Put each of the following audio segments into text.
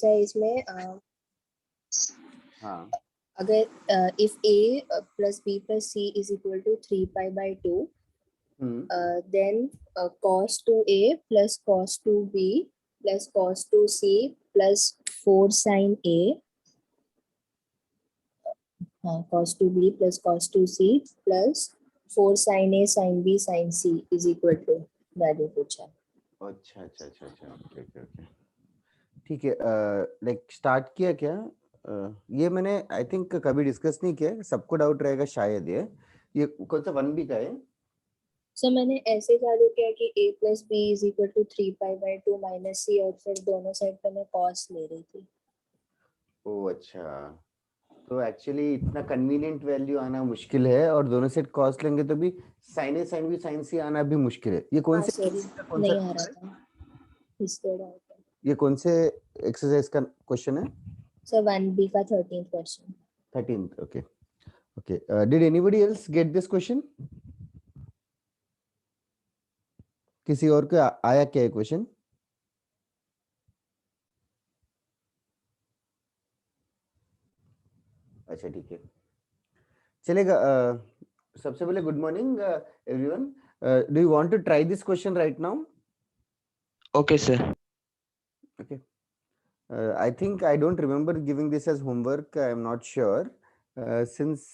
इसमें हाँ अगर if a plus b plus c is equal to 3 pi by 2, then cos 2a plus cos 2b plus cos 2c plus 4 sin a, cos 2b plus cos 2c plus 4 sin a sin b sin c is equal to value पूछा। अच्छा अच्छा अच्छा अच्छा okay okay okay ठीक है। Like start किया क्या? ये मैंने आई थिंक कभी डिस्कस नहीं किया, सबको डाउट रहेगा शायद। ये कौन सा 1B का है? सर मैंने ऐसे चालू किया कि a plus b is equal to 3 pi by 2 minus c और फिर दोनों साइड पे मैं cos ले रही थी। ओह अच्छा, तो एक्चुअली इतना कन्वीनियंट वैल्यू आना मुश्किल है, और दोनों सेट कॉस्ट लेंगे तो भी sign A sine B sign सी आना भी मुश्किल है। ये कौन हाँ से सर कौन सा नहीं आ रहा था इसलिए डाउट है। ये कौन से एक्सरसाइज का क्वेश्चन है? सर 1B का 13th question. 13th okay okay. Did anybody else get this question? किसी और को आया क्या ये क्वेश्चन? अच्छा ठीक है, चलेगा। सबसे पहले good morning everyone. Do you want to try this question right now? Okay, sir. Okay. I think I don't remember giving this as homework. I am not sure. Since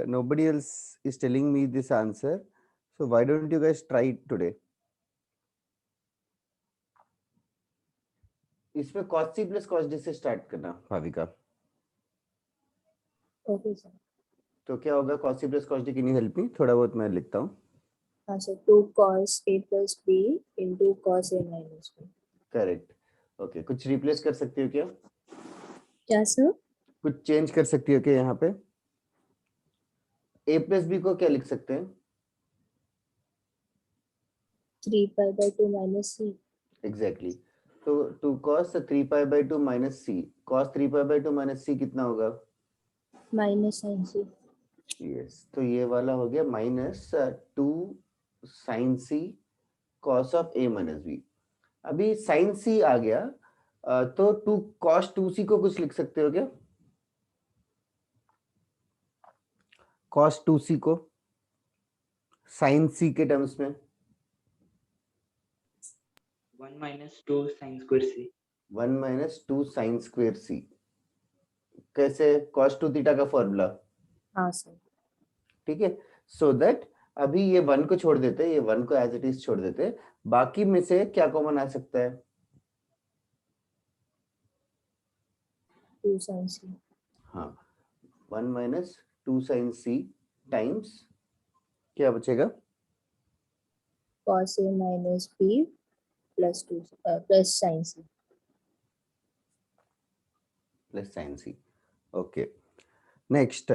nobody else is telling me this answer, so why don't you guys try it today? इसमें cos c plus cos d से start करना Bhavika. Okay sir. तो क्या होगा cos c plus cos d? Can you help me? थोड़ा बहुत मैं लिखता हूँ। हाँ sir 2 cos a plus b into cos a minus b। Correct okay. कुछ रिप्लेस कर सकती हो क्या? क्या सर? कुछ चेंज कर सकती हो क्या यहाँ पे? a plus b को क्या लिख सकते हैं? 3 pi by 2 minus c। Exactly तो 2 cos 3 pi by 2 minus c, cos 3 pi by 2 minus c कितना होगा? Minus sin c। यस, तो ये वाला हो गया minus 2 sin c cos of a minus b। अभी sin c आ गया, तो 2 cos 2c को कुछ लिख सकते हो क्या? cos 2c को sin c के टर्म्स में 1 minus 2 sin square c. 1 minus 2 sin square c। कैसे? cos 2 थीटा का फॉर्मूला। हाँ सर। ठीक है, सो दैट अभी ये 1 को छोड़ देते हैं, ये 1 को एज इट इज छोड़ देते हैं, बाकी में से क्या कॉमन आ सकता है? 2 sin c। हाँ, 1 minus 2 sin c टाइम्स क्या बचेगा? cos a minus b plus 2 plus sin c। Plus sine C. Okay, next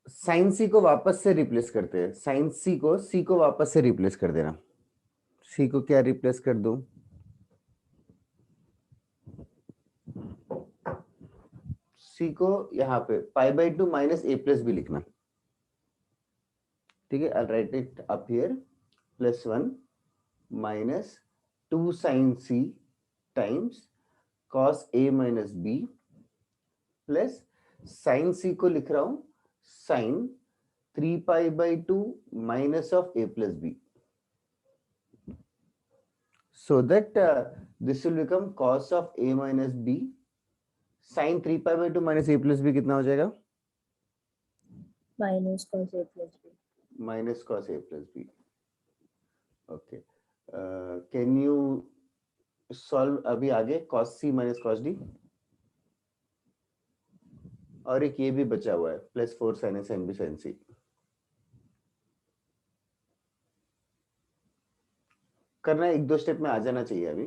sine C को वापस से रिप्लेस करते हैं। साइन सी को वापस से रिप्लेस कर देना। सी को क्या रिप्लेस कर दूं? सी को यहाँ पे pi by 2 minus A plus B लिखना। ठीक है, I write it up here, plus 1 minus 2 sine C times cos A minus B plus sine C को लिख रहा हूं sine 3 pi by 2 minus of a plus b, so that this will become cos of a minus b। sin 3 pi by 2 minus a plus b कितना हो जाएगा? Minus cos a plus b। Minus cos a plus b। Okay, can you solve अभी आगे cos c minus cos d? और एक ये भी बचा हुआ है plus 4 sin a sin b sin c। करना एक दो स्टेप में आ जाना चाहिए अभी।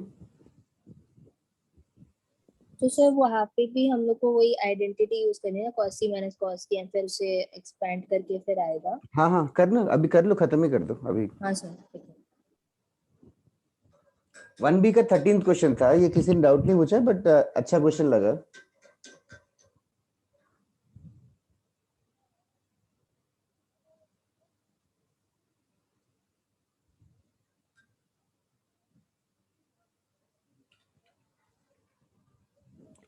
तो सर वहाँ पे भी हम लोग को वही आइडेंटिटी यूज करनी है ना, cos c minus cos की, फिर उसे एक्सपेंड करके फिर आएगा। हाँ हाँ करना, अभी कर लो, खत्म ही कर दो अभी। हाँ सर ठीक है। 1B का 13th क्वेश्चन था, ये किसी ने डाउट नहीं पूछा, बट अच्छा क्वेश्चन लगा।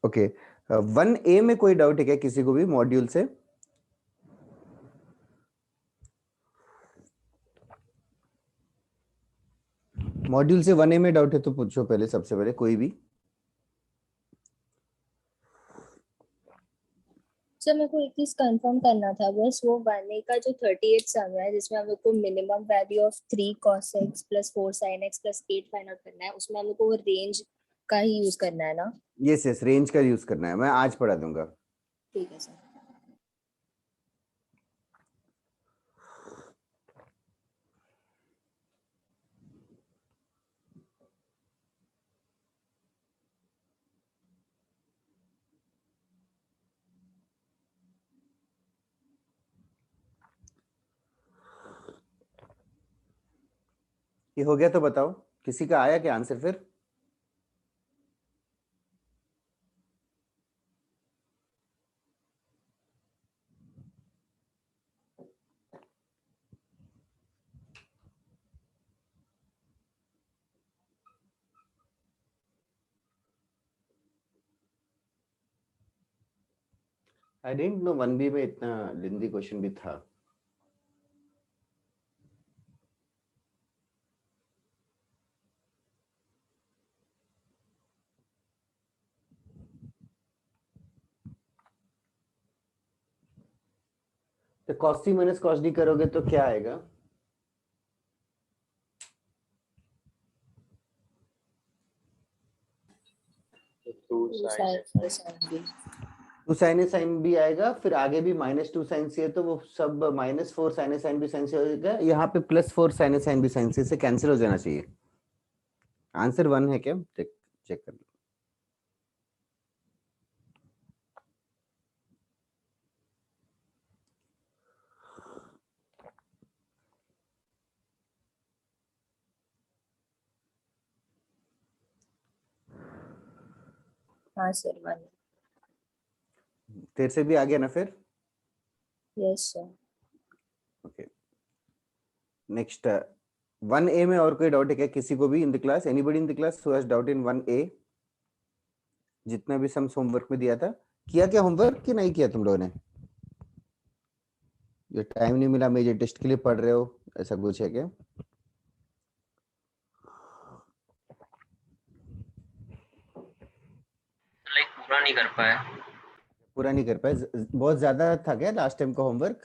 ओके, 1A में कोई डाउट है क्या किसी को भी मॉड्यूल से? मॉड्यूल से 1A में डाउट है तो पूछो पहले, सबसे पहले कोई भी। सर मेरे को एक चीज कंफर्म करना था बस, वो बनने का जो 38 सम है जिसमें हम लोग को minimum value of 3 cos x plus 4 sin x plus 8 find out करना है, उसमें हम लोग को वो रेंज का ही यूज करना है ना? यस यस, रेंज का यूज करना है, मैं आज पढ़ा दूंगा। ठीक है सर। ये हो गया तो बताओ, किसी का आया क्या आंसर फिर? आई डिडंट नो 1B में इतना लेंथी क्वेश्चन भी था। तो cos C minus cos D करोगे तो क्या आएगा? Two sine A sine B आएगा, फिर आगे भी -2 साइन सी है तो वो सब -4 sign A sine B sign सी हो जाएगा, यहाँ पे +4 sign A sine B sign सी से कैंसिल हो जाना चाहिए। आंसर 1 है क्या? चेक कर लो। हाँ सर 1। तेरे से भी आ गया ना फिर? Yes sir. Okay, next 1A में और कोई डाउट है क्या किसी को भी इन the class? Anybody in the class who has doubt in 1A? जितना भी सम्स होमवर्क में दिया था, किया क्या होमवर्क कि नहीं किया तुम लोगों ने? ये टाइम नहीं मिला, मेजर टेस्ट के लिए पढ़ रहे हो, ऐसा कुछ है क्या? लाइक पूरा नहीं कर पाया। पूरा नहीं कर पाए? बहुत ज्यादा था क्या लास्ट टाइम का होमवर्क?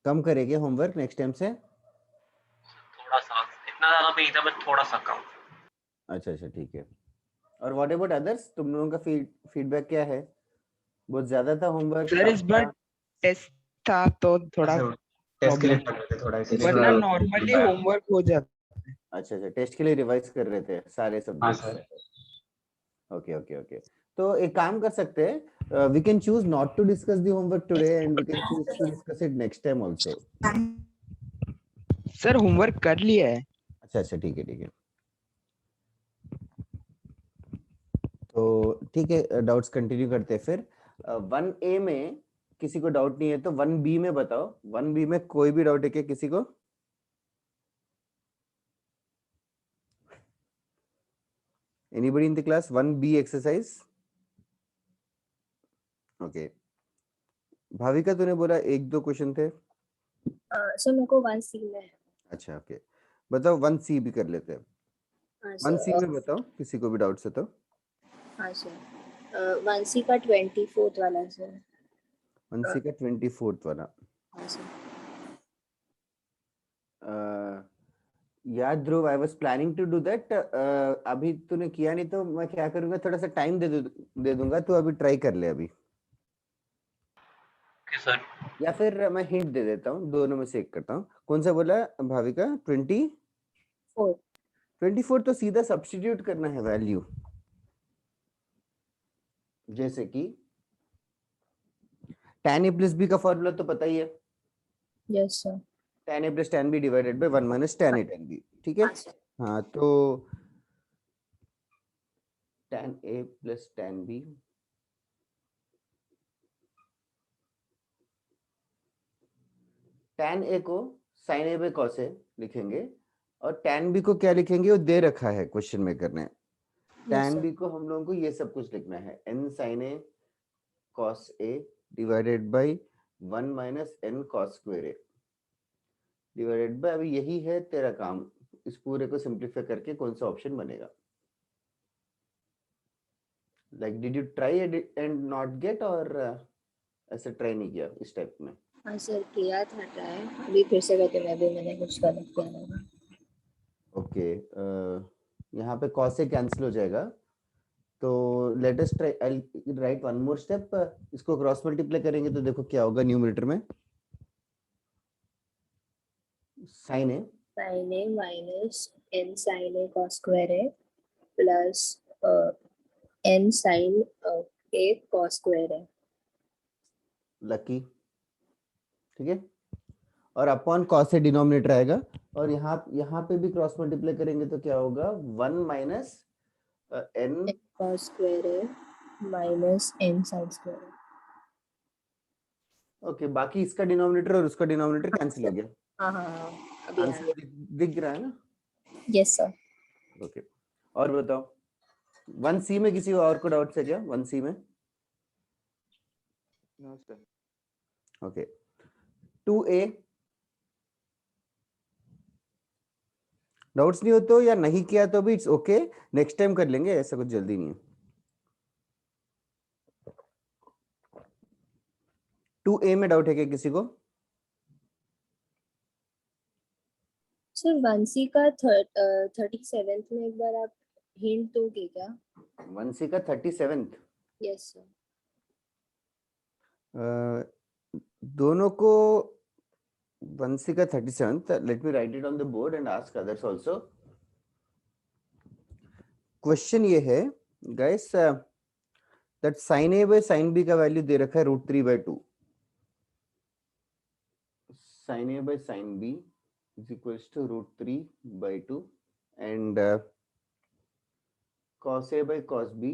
कम करेंगे होमवर्क नेक्स्ट टाइम से? थोड़ा सा, इतना ज्यादा भी नहीं था, बस थोड़ा सा कम। अच्छा अच्छा, ठीक है। और व्हाट अबाउट अदर्स, तुम लोगों का फीडबैक क्या है? बहुत ज्यादा था होमवर्क? सर इस बार टेस्ट था तो थोड़ा टेस्ट के लिए प्रॉब्लम, पढ़ रहे थे थोड़ा, इसलिए वरना थोड़ा नॉर्मली होमवर्क हो जाता। अच्छा अच्छा, टेस्ट के लिए रिवाइज कर रहे थे सारे हाँ subjects? Sir. Okay okay okay, तो एक काम कर सकते हैं, we can choose not to discuss the homework today and we can choose to discuss it next time also. Sir homework कर लिया है। अच्छा अच्छा, ठीक है ठीक है, तो ठीक है, डाउट्स कंटिन्यू करते हैं फिर। 1A में किसी को डाउट नहीं है तो 1B में बताओ, 1B में कोई भी डाउट है क्या किसी को? Anybody in the class 1B exercise? Okay, Bhavika तूने बोला 1-2 क्वेश्चन थे। सर मेरे को 1C में है। अच्छा ओके, बताओ 1C भी कर लेते हैं। हाँ 1C सर। में बताओ किसी को भी डाउट्स है तो। हाँ सर 1C का 24th वाला सर। 1C का 24th वाला। हाँ सर। यार Dhruv, I was planning to do that, अभी तूने किया नहीं तो मैं क्या करूंगा, थोड़ा सा टाइम दे दूंगा, तू अभी ट्राई कर ले अभी, ओके सर। या फिर मैं हिंट दे देता हूँ, दोनों में से एक करता हूँ। कौन सा बोला भाविका? 4। 24 तो सीधा सब्स्टिट्यूट करना है वैल्यू, जैसे कि tan a प्लस b का फॉर्मूला तो पता ही है, yes sir. tan a plus tan b divided by 1 minus tan a tan b, ठीक है? हाँ सर। हाँ, तो tan a plus tan b, tan a को sin a by cos a लिखेंगे, और tan b को क्या लिखेंगे, वो दे रखा है क्वेश्चन में करने। Yes, tan sir. b को हम लोगों को ये सब कुछ लिखना है, n sin a cos a divided by 1 minus n cos square a divided by, अभी यही है तेरा काम, इस पूरे को सिंप्लीफाई करके कौन सा ऑप्शन बनेगा। Like did you try and not gate, और ऐसे ट्राई नहीं किया इस टाइप में? हाँ सर, किया था ट्राई, अभी फिर से करके मैंने कुछ गलत किया नहीं। ओके, यहाँ पे cos से कैंसिल हो जाएगा, तो लेट अस ट्राई, आई राइट वन मोर स्टेप। इसको क्रॉस मल्टीप्लाई करेंगे तो देखो क्या होगा न्यूमरेटर में, sin a sin a minus n sin a cos square a plus n sin a cos square a. Lucky, ठीक है, और अपॉन cos से डिनोमिनेटर आएगा, और यहाँ पे भी क्रॉस मल्टीप्लाई करेंगे तो क्या होगा, 1 minus n cos square a minus n sin square a. Okay, बाकी इसका डिनोमिनेटर और उसका डिनोमिनेटर कैंसिल हो गया। हाँ हाँ हाँ, अभी आ आंसर गया। दिख रहा है ना? Yes sir. ओके, और बताओ 1C में किसी और को डाउट है क्या? 1C में no sir. Okay, 2A doubts नहीं हो तो, या नहीं किया तो भी इट्स ओके, नेक्स्ट टाइम कर लेंगे, ऐसा कुछ जल्दी नहीं है। 2A में डाउट है क्या किसी को? सर 1C का 37th में एक बार आप हिंट दोगे क्या? 1C का 37th, यस सर। दोनों को 1C का 37th, let me right it on the board and ask others also. Question ये है guys, that sin a by sin b का वैल्यू दे रखा है √3/2, sin a by sin b is equals to √3/2 and cos a by cos b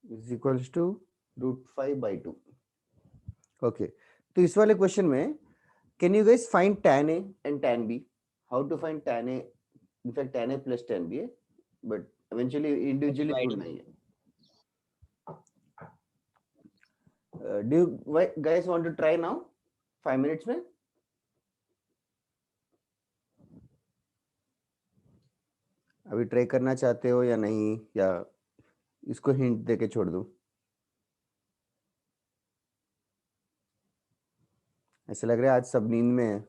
is equals to √5/2। Okay, तो इस वाले question में can you guys find tan a and tan b? How to find tan a? In fact, tan a plus tan b है, but eventually individually ढूंढना ही है। Do you guys want to try now? 5 minutes में? अभी try करना चाहते हो या नहीं, या इसको हिंट देके छोड़ दूं? ऐसा लग रहा है आज सब नींद में है।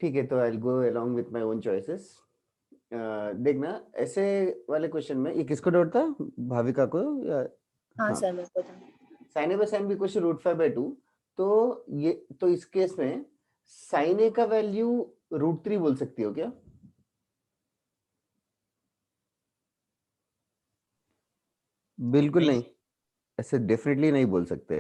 ठीक है, तो I will go along with my own choices. देखना, ऐसे वाले क्वेश्चन में ये किसको डाउट था, भाविका को या? हाँ सर, मेरे को था। sin a by sin b equal to √5/2, तो ये, तो इस केस में sin a का वैल्यू √3 बोल सकती हो क्या? बिल्कुल नहीं, ऐसे डेफिनेटली नहीं बोल सकते।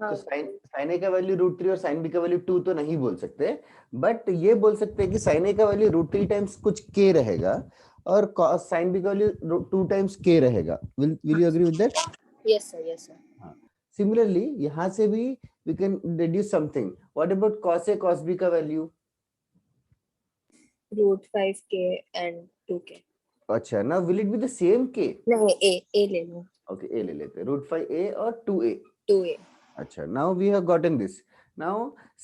तो sin a का वैल्यू √3 और sin b का वैल्यू 2 तो नहीं बोल सकते, बट ये बोल सकते हैं कि sin a का वैल्यू √3 टाइम्स कुछ k रहेगा और sin b का वैल्यू 2 टाइम्स k रहेगा। Will you agree with that? Yes sir, yes sir. हाँ, सिमिलरली यहाँ से भी we can deduce something. What about cos a cos b का वैल्यू? √5k and 2k. अच्छा, now will it be the same k? नहीं, a ले लो। Okay, a ले लेते हैं, √5a और 2a। 2a। अच्छा, now we have gotten this. Now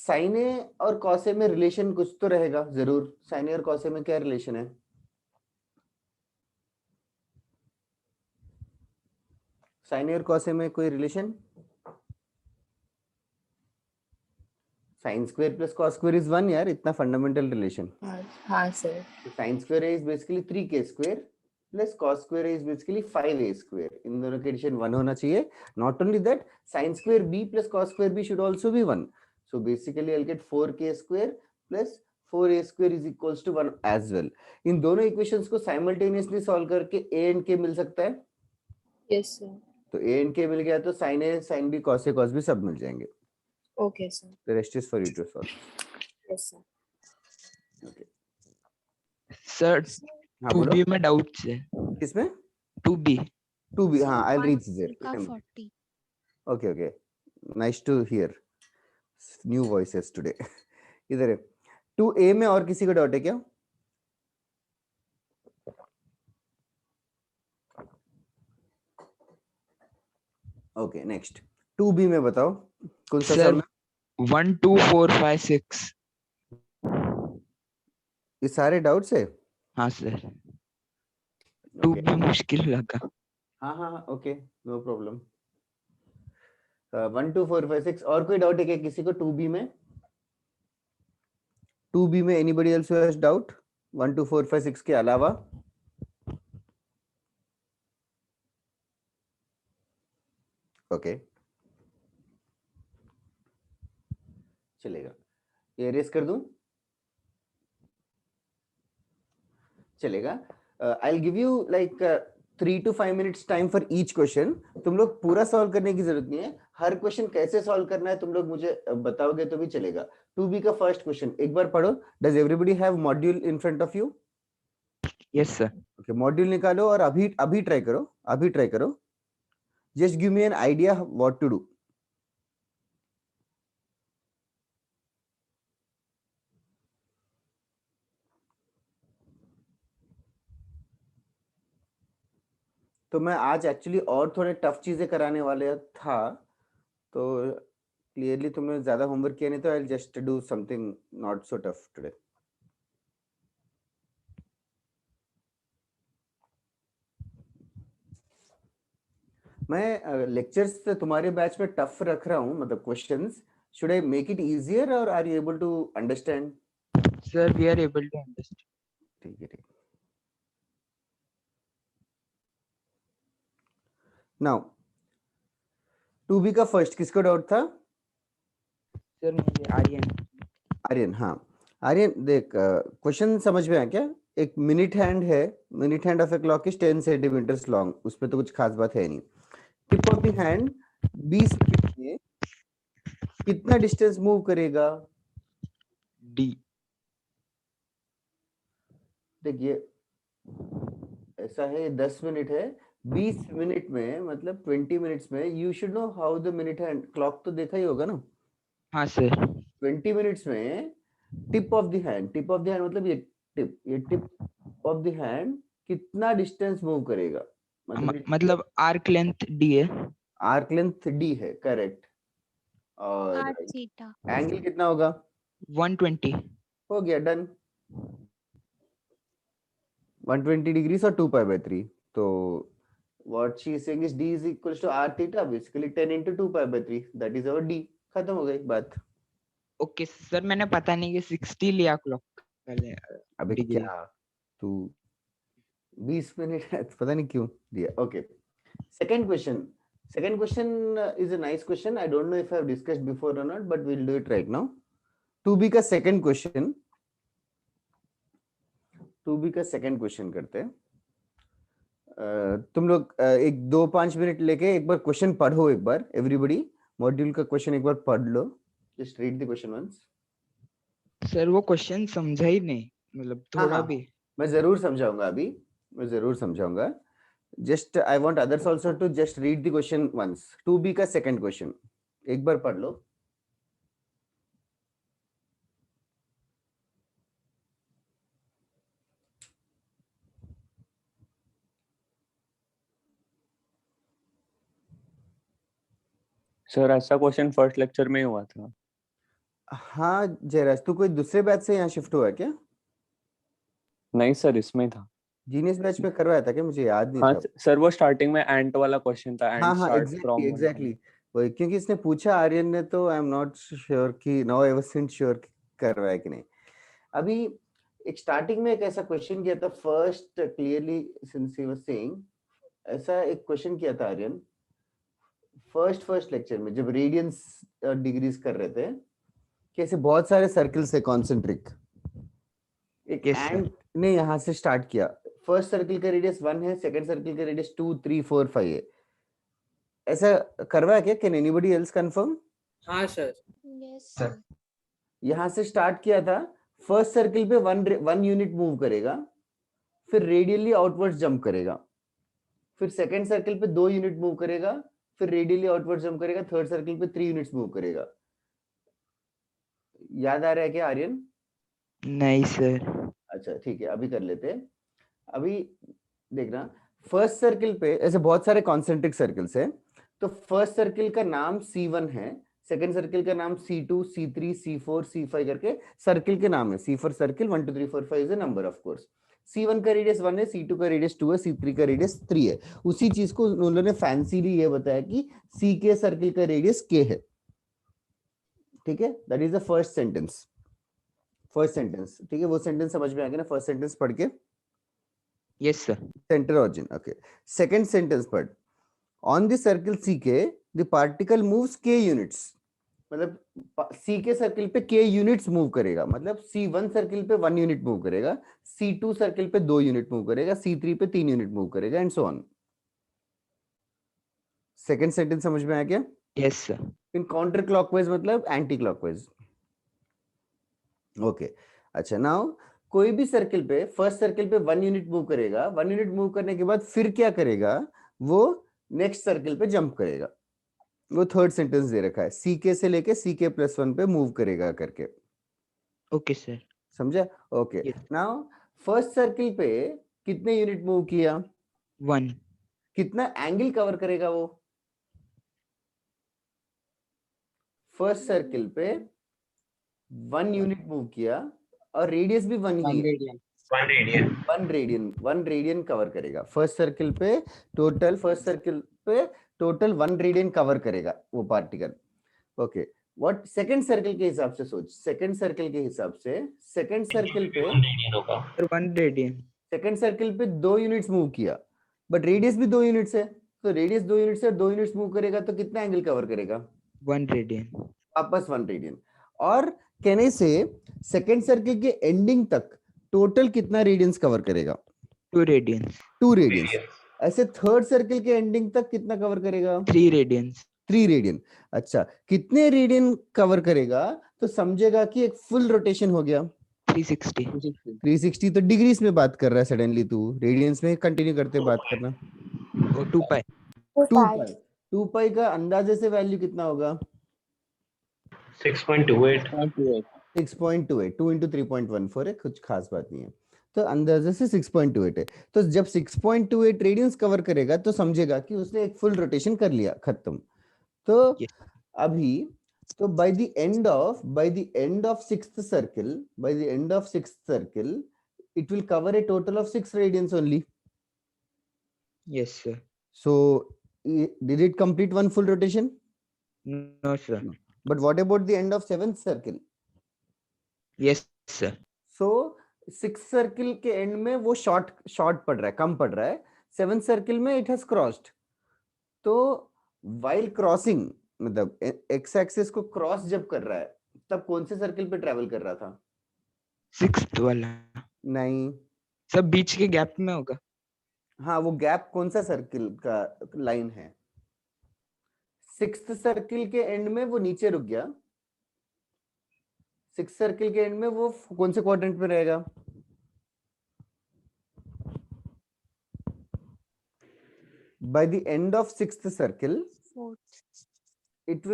sin a और cos a में रिलेशन कुछ तो रहेगा जरूर। sin a और cos a में क्या रिलेशन है? sin a और cos a में कोई relation? sin square plus cos square is 1 यार, इतना फंडामेंटल रिलेशन। हाँ sir. sin square a is basically 3k square plus cos square a is basically 5a square. इन दोनों के एडिशन 1 होना चाहिए। Not only that, sin square b plus cos square b should also be 1. So basically I'll get 4k square plus 4a square is equals to 1 as well. इन दोनों equations को simultaneously solve करके a and k मिल सकता है। Yes sir. तो a and k मिल गया तो sin a sin b cos a cos b सब मिल जाएंगे। Okay sir. The rest is for you to solve. Yes sir. Okay. Sir हाँ बोलो। 2b में डाउट्स है। किसमें? 2b 2b, हाँ, I'll reach there. circa 40. Okay, okay. Nice to hear new voices today. इधर है। 2a में और किसी का डाउट है क्या? ओके नेक्स्ट 2b में बताओ कौन सा सर सॉल्व? 1 2 4 5 6। ये सारे डाउट्स है? हाँ सर, 2 ओके भी मुश्किल लगा। हाँ हाँ ओके नो प्रॉब्लम। 1 2 4 5 6 और कोई डाउट है क्या किसी को 2b में? 2b में एनीबॉडी एल्स हैज डाउट 1 2 4 5 6 के अलावा? ओके चलेगा, ये रेस कर दूं? चलेगा। आई will give you like 3 to 5 minutes time for each question. तुम लोग पूरा सॉल्व करने की जरूरत नहीं है, हर क्वेश्चन कैसे सॉल्व करना है तुम लोग मुझे बताओगे तो भी चलेगा। 2b का फर्स्ट क्वेश्चन एक बार पढ़ो। Does everybody have module in front of you? Yes sir. Okay module निकालो और अभी ट्राई करो, अभी ट्राई करो। Just give me an idea what to do. तो मैं आज एक्चुअली और थोड़े टफ चीजें कराने वाले था, तो क्लियरली तुमने ज्यादा होमवर्क किया नहीं तो I just do something not so tough today. मैं लेक्चर्स तुम्हारे बैच में टफ रख रहा हूँ, मतलब questions. Should I make it easier और are you able to understand? Sir we are able to understand. ठीक है ठीक। नाउ 2b का फर्स्ट किसको डाउट था? सर मुझे आर्यन। आर्यन, हाँ आर्यन देख क्वेश्चन समझ में आया क्या? एक मिनट हैंड है, minute hand of a clock is 10 centimetres long, उसमें तो कुछ खास बात है नहीं। Tip of the hand 20 minute में कितना डिस्टेंस मूव करेगा? डी। देखिए ऐसा है 10 मिनट है, 20 मिनट में मतलब 20 मिनट्स में you should know how the minute hand clock तो देखा ही होगा ना। हाँ सर। 20 मिनट्स में tip of the hand, tip of the hand मतलब ये टिप ऑफ द हैंड कितना डिस्टेंस मूव करेगा? मतलब आर्क लेंथ डी है। आर्क लेंथ डी है, करेक्ट। और आर थीटा एंगल कितना होगा? 120। हो गया, डन। 120 degrees और 2 pi by 3, तो what she is saying is d is equals to r theta, basically 10 into 2 pi by 3, that is our d। खत्म हो गई बात। ओके सर, मैंने पता नहीं कि 60 लिया क्लॉक अबे डिग्री। क्या तू 20 मिनट है पता नहीं क्यों दिया। Okay second question is a nice question, I don't know if I have discussed before or not, but we'll do it right now। 2b का second question, 2b का second question करते हैं। तुम लोग एक 2-5 मिनट लेके एक बार क्वेश्चन पढ़ो, एक बार एवरीबॉडी मॉड्यूल का क्वेश्चन एक बार पढ़ लो। Just read the question once. Sir वो क्वेश्चन समझा ही नहीं, मतलब थोड़ा भी। मैं जरूर समझाऊंगा, अभी मैं जरूर समझाऊंगा। Just I want others also to just read the question once. 2b का सेकंड क्वेश्चन एक बार पढ़ लो। सर ऐसा क्वेश्चन फर्स्ट लेक्चर में ही हुआ था। हाँ जयराज, तू कोई दूसरे बैच से यहाँ शिफ्ट हुआ है क्या? नहीं सर, इसमें था। जीनियस बैच में करवाया था क्या? मुझे याद नहीं हाँ था। सर, वो स्टार्टिंग में एंट वाला क्वेश्चन था, एंट हाँ स्टार्ट फ्रॉम एग्जैक्टली वही, क्योंकि इसने पूछा आर्यन ने, तो आई एम नॉट श्योर कि नाउ आई वाज श्योर करवाया कि नहीं। अभी एक स्टार्टिंग में एक ऐसा क्वेश्चन किया था first, clearly since he was saying, ऐसा एक क्वेश्चन किया था आर्यन फर्स्ट लेक्चर में जब रेडियंस डिग्रीज कर रहे थे, कैसे बहुत सारे सर्कल्स है कॉन्सेंट्रिक। एक एंट ने यहाँ से स्टार्ट किया, फर्स्ट सर्कल का रेडियस 1 है, सेकंड सर्कल का रेडियस 2 3 4 5 है। ऐसा करवाया क्या? Can anybody else confirm? हाँ सर। Yes sir. यहाँ से स्टार्ट किया था, फर्स्ट सर्कल पे 1 यूनिट मूव करेगा, फिर रेडियली आउटवर्ड्स जंप करेगा, फिर सेकंड सर्कल पे 2 यूनिट मूव करेगा, फिर रेडियली आउटवर्ड्स जंप करेगा, थर्ड सर्कल पे 3 यूनिट्स मूव करेगा। याद आ रहा है क्या आर्यन? नहीं सर। अच्छा ठीक है, अभी कर लेते हैं। अभी देखना, फर्स्ट सर्किल पे ऐसे बहुत सारे कॉन्सेंट्रिक सर्कल्स है, तो फर्स्ट सर्किल का नाम C1 है, सेकंड सर्किल का नाम C2, C3, C4, C5 करके सर्किल के नाम है। C for circle, 1 2 3 4 5 is a number of course. C1 का रेडियस 1 है, C2 का रेडियस 2 है, C3 का रेडियस 3 है। उसी चीज को उन्होंने फैंसीली ये बताया कि C के सर्किल का रेडियस K है। ठीक है, that is the first sentence. First sentence ठीक है, वो सेंटेंस समझ में आ गया ना? फर्स्ट सेंटेंस पढ़ के, yes sir. center origin. Okay. Second sentence part. On the circle CK, the particle moves k units. मतलब C के सर्किल पे k यूनिट्स मूव करेगा, मतलब C1 सर्किल पे 1 यूनिट मूव करेगा, C2 सर्किल पे 2 यूनिट मूव करेगा, C3 पे 3 यूनिट मूव करेगा, and so on. Second sentence समझ में आ गया? Yes sir. In counter clockwise मतलब एंटी क्लॉकवाइज। ओके, अच्छा नाउ कोई भी सर्किल पे, फर्स्ट सर्किल पे 1 यूनिट मूव करेगा, 1 यूनिट मूव करने के बाद फिर क्या करेगा, वो नेक्स्ट सर्किल पे जंप करेगा। वो थर्ड सेंटेंस दे रखा है, CK से लेके CK+1 पे मूव करेगा करके। Okay sir. समझा? Okay, Yes. Now first circle पे कितने यूनिट मूव किया? 1। कितना एंगल कवर करेगा वो? फर्स्ट सर्किल पे 1 यूनिट मूव किया और रेडियस भी 1 ही है। 1 रेडियन। 1 रेडियन कवर करेगा फर्स्ट सर्किल पे। टोटल फर्स्ट सर्किल पे टोटल 1 रेडियन कवर करेगा वो particle. Okay, what second circle के हिसाब से सोच, सेकंड सर्किल के हिसाब से सेकंड सर्किल पे 1 रेडियन होगा। 1 रेडियन। सेकंड सर्किल पे 2 यूनिट्स मूव किया, बट रेडियस भी 2 यूनिट्स है, तो रेडियस 2 यूनिट्स है, 2 यूनिट्स मूव करेगा तो कितना एंगल कवर करेगा? 1 रेडियन। वापस 1 रेडियन। और कहने से सेकंड सर्किल के एंडिंग तक टोटल कितना रेडियंस कवर करेगा? 2 रेडियंस। 2 रेडियंस। ऐसे थर्ड सर्किल के एंडिंग तक कितना कवर करेगा? 3 रेडियंस। 3 रेडियन। अच्छा, कितने रेडियन कवर करेगा तो समझेगा कि एक फुल रोटेशन हो गया? 360। 360 तो डिग्रीज में बात कर रहा है सडनली, तू रेडियंस में कंटिन्यू करते बात करना। और 2 पाई। 2 पाई का अंदाजे से वैल्यू कितना होगा? 6.28। 6.28, 2 into 3.14 है, कुछ खास बात नहीं है, तो अंदाजे से 6.28 है। तो जब 6.28 रेडियंस कवर करेगा तो समझेगा कि उसने एक फुल रोटेशन कर लिया, खत्म। तो Yes. अभी तो by the end of sixth circle, it will cover a total of 6 radians only. Yes sir. So did it complete one full rotation? No sir. No. But what about the end of 7th circle? Yes sir. So 6th circle के and में वो short पड़ रहा है, कम पड़ रहा है। 7th circle में इट हैज क्रॉस्ड। तो वाइल क्रॉसिंग मतलब एक्स एक्सिस को क्रॉस जब कर रहा है तब कौन से सर्किल पे ट्रेवल कर रहा था? 6th वाला। नहीं, सब बीच के गैप में होगा। हाँ, वो गैप कौन सा सर्किल का लाइन है? 6th सर्किल के एंड में वो नीचे रुक गया। 6th सर्किल के एंड में वो कौन से क्वाड्रेंट में रहेगा? By the end of 6th circle, it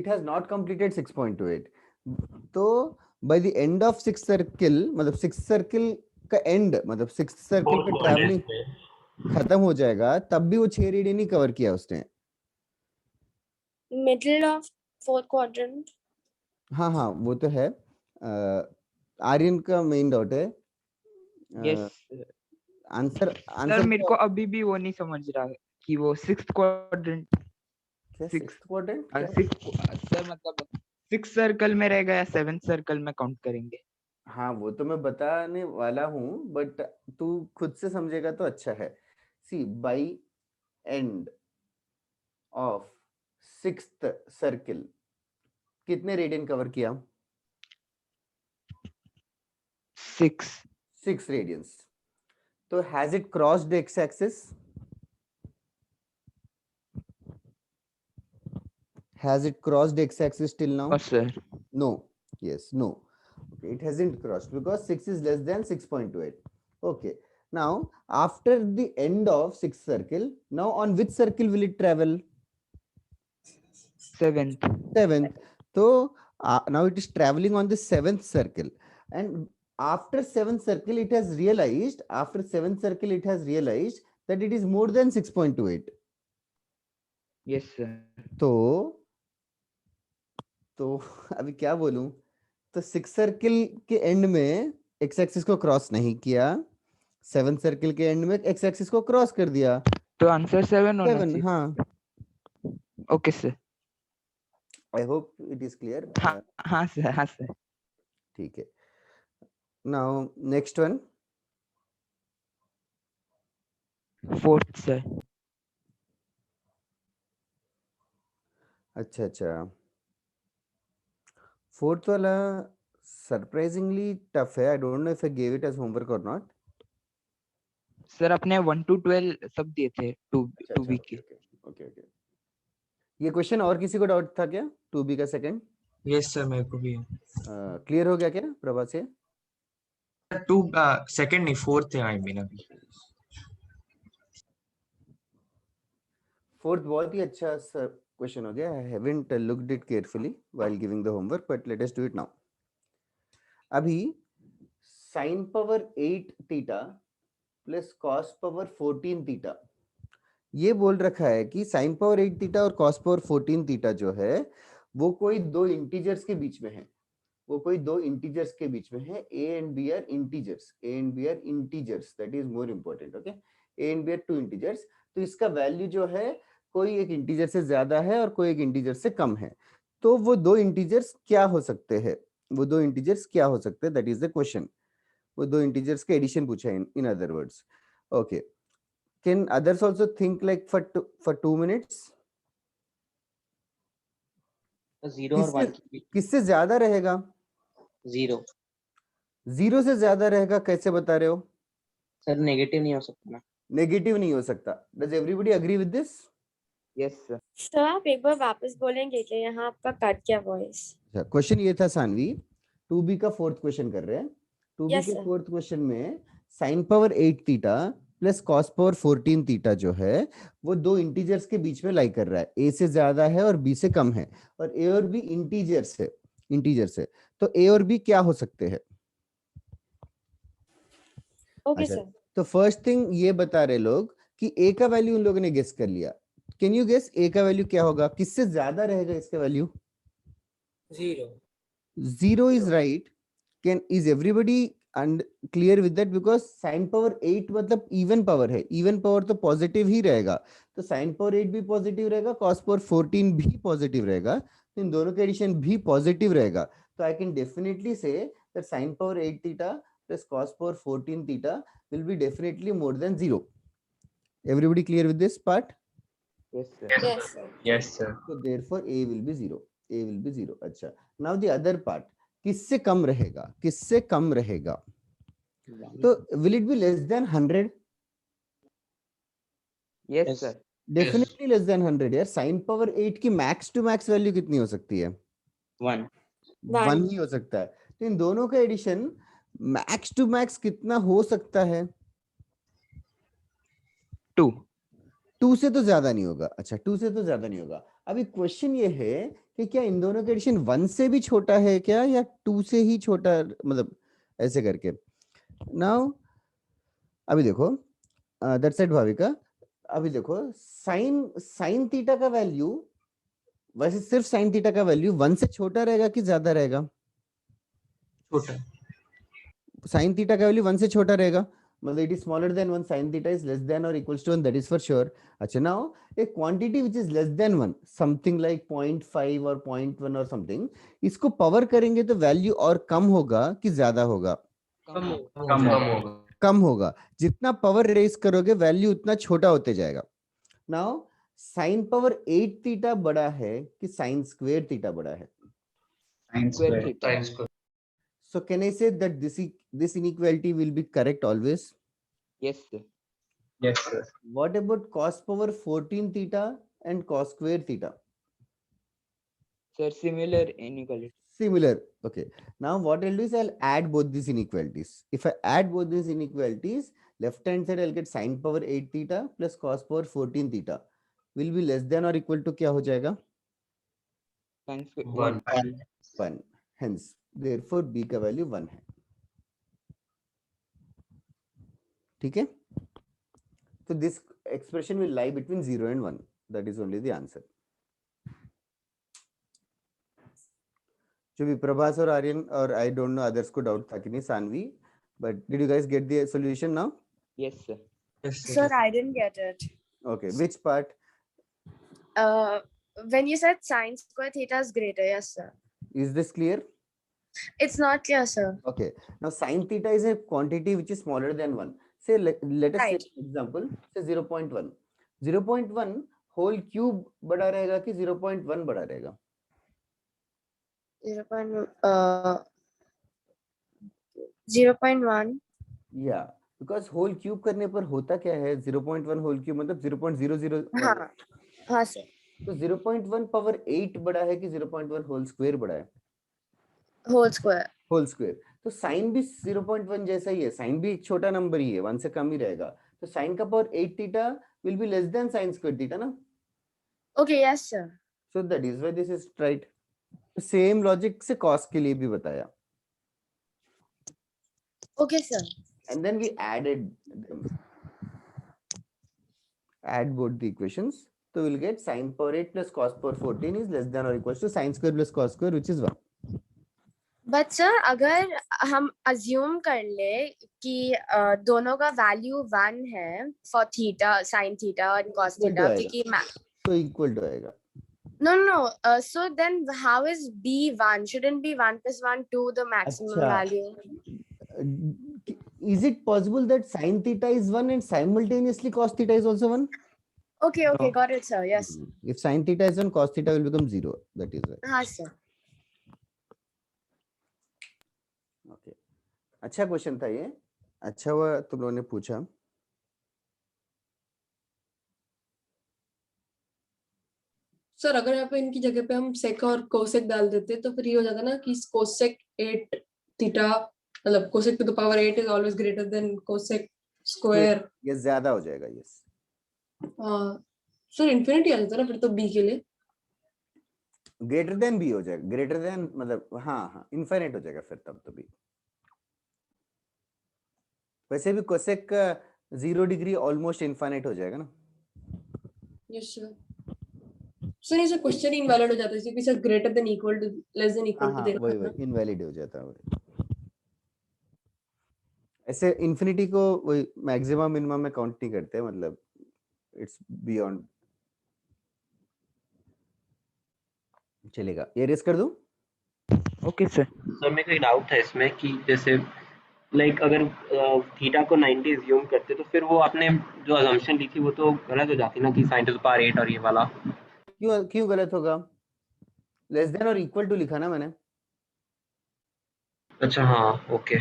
has not completed 6.28. तो by the end of 6th circle मतलब 6th circle का end मतलब 6th circle पे ट्रैवलिंग खत्म हो जाएगा, तब भी वो 6 रेडियन ही कवर किया उसने। Middle of fourth quadrant. हाँ वो तो है। आर्यन का मेन डाउट है। यस आंसर सर, मेरे को अभी भी वो नहीं समझ रहा कि वो 6th क्वाड्रेंट क्या 6th क्वाड्रेंट क्या? सर मतलब 6th सर्कल में रहेगा या 7th सर्कल में काउंट करेंगे? हाँ, वो तो मैं बताने वाला हूँ, बट तू खुद से समझेगा तो अच्छा है। C by end of 6th circle कितने रेडियन कवर किया? 6 रेडियंस। तो has it crossed X axis? Has it crossed x-axis till now? No sir. No. Yes. No. Okay. It hasn't crossed because 6 is less than 6.28. Okay. Now, after the end of 6th circle, now on which circle will it travel? 7th. 7th. तो Now it is traveling on the 7th circle, and after 7th circle it has realized, that it is more than 6.28. Yes, sir. तो अभी क्या बोलूं, तो 6 circle के and में x axis को cross नहीं किया, 7 सर्किल के एंड में एक्स एक्सिस को क्रॉस कर दिया, तो आंसर 7 होना 7. चाहिए। हाँ, okay sir. I hope it is clear. हाँ सर। ठीक है, now next one, 4th sir. अच्छा, 4th वाला सरप्राइजिंगली टफ है, I don't know if I gave it as homework और नॉट। सर अपने 1 to 12 सब दिए थे 2 बी के। ओके, ये क्वेश्चन और किसी को डाउट था क्या 2B का सेकंड? यस सर, मेरे को भी है। क्लियर हो गया क्या प्रभा से? 2 सेकंड नहीं, 4th है आई मीन। अभी 4th बहुत ही अच्छा क्वेश्चन हो गया। I haven't looked it carefully while giving the homework, but let us do it now. अभी sin power 8 theta plus cos power 14 theta, ये बोल रखा है कि sin power 8 थीटा और cos power 14 थीटा जो है वो कोई दो इंटीजर्स के बीच में है, A and B are integers, that is more important, okay? A and B are two integers, तो इसका वैल्यू जो है कोई एक इंटीजर से ज्यादा है और कोई एक इंटीजर से कम है, तो वो दो इंटीजर्स क्या हो सकते हैं, दैट इज द क्वेश्चन। वो दो इंटीजर्स के एडिशन पूछा है in other words. Okay, can others also think like for 2 minutes? 0 और 1 किससे ज्यादा रहेगा? 0 से ज्यादा रहेगा, कैसे बता रहे हो सर? नेगेटिव नहीं हो सकता ना? नेगेटिव नहीं हो सकता। Does everybody agree with this? Yes sir. Sir आप एक बार वापस बोलेंगे क्या? यहाँ आपका कट गया वॉइस। क्वेश्चन ये था सानवी, 2B का 4th क्वेश्चन कर रहे हैं। 2B Yes, के sir. 4th क्वेश्चन में sin power 8 theta plus cos power 14 theta जो है वो दो इंटीजर्स के बीच में लाई कर रहा है, A से ज्यादा है और B से कम है, और A और B इंटीजर्स है, तो A और B क्या हो सकते हैं? ओके अच्छा, सर। तो फर्स्ट थिंग ये बता रहे लोग कि A का वैल्यू उन लोगों ने गेस कर लिया। कैन यू गेस A का वैल्यू क्या होगा, किससे ज्यादा रहेगा इसका value? 0 is right. Is everybody clear with that? Because sin power 8 मतलब even power है, even power तो positive ही रहेगा, तो sin power 8 भी positive रहेगा, cos power 14 भी positive रहेगा, तो इन दोनों का एडिशन भी positive रहेगा, तो I can definitely say that sin power 8 theta plus cos power 14 theta will be definitely more than 0. Everybody clear with this part? Yes sir. Yes, sir. Yes sir. So therefore A will be 0. अच्छा, now the other part, किससे कम रहेगा? तो will it be less than 100? Yes sir. Definitely less than 100 यार। sin power 8 की max to max value कितनी हो सकती है? 1 ही हो सकता है, तो इन दोनों का एडिशन मैक्स टू मैक्स कितना हो सकता है? 2 से तो ज्यादा नहीं होगा। अच्छा, 2 से तो ज्यादा नहीं होगा। अभी क्वेश्चन ये है कि क्या इन दोनों का एडिशन 1 से भी छोटा है क्या, या 2 से ही छोटा, मतलब ऐसे करके। नाउ अभी देखो, दैट्स इट भाविका। अभी देखो साइन थीटा का वैल्यू, वैसे सिर्फ साइन थीटा का वैल्यू 1 से छोटा रहेगा कि ज्यादा रहेगा? छोटा। साइन थीटा का वैल्यू 1 से छोटा रहेगा, मतलब it is smaller than 1, sin theta is less than or equals to 1, that is for sure. अच्छा, now a quantity which is less than 1, something like 0.5 or 0.1 or something, इसको power करेंगे तो value और कम होगा कि ज्यादा होगा? कम होगा। जितना पावर रेज करोगे वैल्यू उतना छोटा होते जाएगा। नाउ sin पावर 8 थीटा बड़ा है कि sin स्क्वायर थीटा बड़ा है? Square theta. So can I say that this inequality will be correct always? Yes sir. Yes sir. What about cos power 14 theta and cos square theta? Sir similar inequality. Similar. Okay. Now what I'll do is I'll add both these inequalities. If I add both these inequalities, left hand side I'll get sin power 8 theta plus cos power 14 theta will be less than or equal to क्या हो जाएगा? Sin square 1. 1, hence therefore b का value 1 है। ठीक है, तो this expression will lie between 0 and 1, that is only the answer। जो भी प्रभास और आर्यन और आई डोंट नो अदर्स को डाउट था कि नहीं, Saanvi, but did you guys get the solution now? Yes, sir. Yes, sir. Sir, I didn't get it. Okay, which part? When you said sine square theta is greater, yes, sir. Is this clear? It's not clear, sir. Okay, now sine theta is a quantity which is smaller than 1. Say let us Right. say example, say 0.1 0.1 whole cube बड़ा रहेगा कि 0.1 बड़ा रहेगा? 0.1. Yeah, because whole cube करने पर होता क्या है, 0.1 whole cube मतलब 0.00, हाँ हाँ सर, तो 0.1 पावर 8 बड़ा है कि 0.1 होल स्क्वायर बड़ा है? Whole square. Whole square. तो साइन भी 0.1 जैसा ही है, साइन भी एक छोटा नंबर ही है, 1 से कम ही रहेगा, तो साइन का power 8 theta will be less than sine square theta ना। Okay, yes sir. So that is why this is right. Same logic से कॉस के लिए भी बताया। Okay sir. And then we added them, add both the equations, so we'll get sin power 8 plus cos power 14 is less than or equal to sin square plus cos square, which is 1. But sir अगर हम assume कर ले कि दोनों का value 1 है for theta, sine theta और cos theta, क्योंकि तो इक्वल टू आएगा। no, so then how is b 1? Shouldn't be 1 plus 1 2 the maximum अच्छा, value? is it possible that sin theta is 1 and simultaneously cos theta is also 1? Okay, No. got it sir, yes. If sin theta is 1, cos theta will become 0, that is why. हाँ sir. Okay, अच्छा question था ये, अच्छा हुआ तुम लोगों ने पूछा। सर अगर यहाँ पे इनकी जगह पे हम सेक और कोसेक डाल देते तो फिर ये हो जाता ना कि कोसेक 8 थीटा, मतलब cosec to the power 8 is always greater than cosec square. ये ज्यादा हो जाएगा, यस। सर इन्फिनिटी आ जाता ना फिर तो बी के लिए। ग्रेटर देन बी हो जाएगा, ग्रेटर देन मतलब हाँ इनफाइनाइट हो जाएगा फिर तब तो भी। वैसे भी कोसेक का 0 डिग्री ऑलमोस्ट इनफाइनाइट हो जाएगा ना। Yes sir. सर ये क्वेश्चन इनवैलिड हो जाता है क्योंकि sir greater than equal to less than equal to देना है। वही इनवैलिड हो जाता है। ऐसे इन्फिनिटी को वही मैक्सिमम मिनिमम में काउंट नहीं करते, मतलब इट्स बियॉन्ड। चलेगा, ये रेस कर दूं? Okay sir. सर मेरे को एक डाउट था इसमें कि जैसे लाइक अगर थीटा को 90 अज्यूम करते तो फिर वो आपने जो अजम्पशन ली थी वो तो गलत हो जाती ना कि sin to the power 8 और ये वाला। क्यों गलत होगा? लेस देन और इक्वल टू लिखा ना मैंने। अच्छा हाँ, ओके।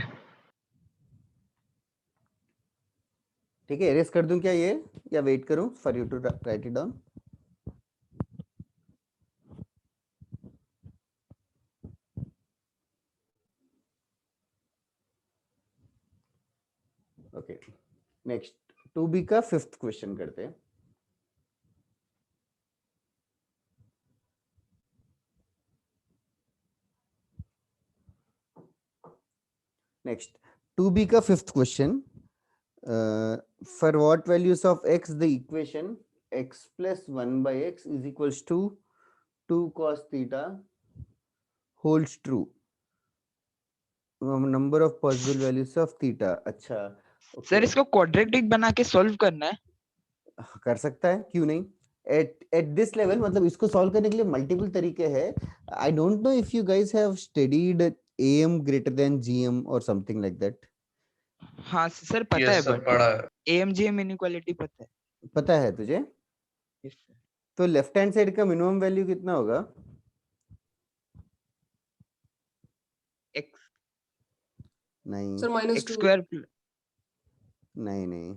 ठीक है, रेस कर दूं क्या ये, या वेट करूं for you to write it down? Okay, next 2b का 5th क्वेश्चन करते हैं। नेक्स्ट 2b का 5th question, for what values of x the equation x plus 1 by x is equals to 2 cos theta holds true, number of possible values of theta। अच्छा sir इसको quadratic बना के solve करना है? कर सकता है, क्यों नहीं। एट दिस लेवल मतलब इसको सॉल्व करने के लिए मल्टीपल तरीके हैं। आई don't know if you guys have studied am greater than gm or something like that। हाँ सर पता Yes, है, sir, बट पढ़ा है। AMGM इनइक्वालिटी पता है। पता है तुझे? Yes, sir. तो लेफ्ट हैंड साइड का मिनिमम वैल्यू कितना होगा? X नहीं सर X -2। स्क्वायर नहीं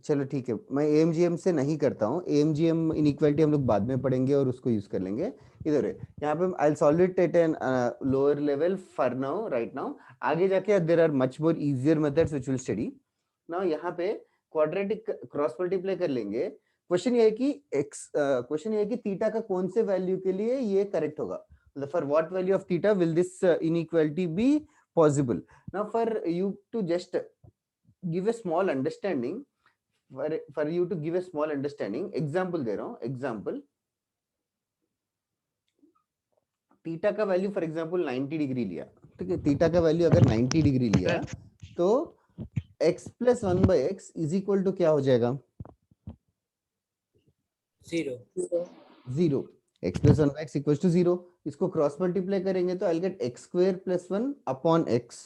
चलो ठीक है, मैं AMGM से नहीं करता हूँ। AMGM इनइक्वालिटी हम लोग बाद में पढ़ेंगे और उसको यूज कर लेंगे। इधर है, यहाँ पे I will solve it at an lower level for now, right now. आगे जाके there are much more easier methods which will study now. यहाँ पे क्वाड्रेटिक क्रॉस मल्टीप्लाई कर लेंगे क्वेश्चन ये है कि क्वेश्चन ये है कि थीटा का कौन से वैल्यू के लिए ये करेक्ट होगा, मतलब for what value of theta will this inequality be possible. Now for you to just give a small understanding, for you to give a small understanding, example दे रहा हूं. एग्जांपल, थीटा का value for example 90 degree लिया, ठीक है. Theta का value अगर 90 degree लिया तो x plus 1/x is equal to क्या हो जाएगा? 0. 0. x plus 1/x equal to 0. इसको क्रॉस मल्टीप्लाई करेंगे तो I get x square plus 1 upon x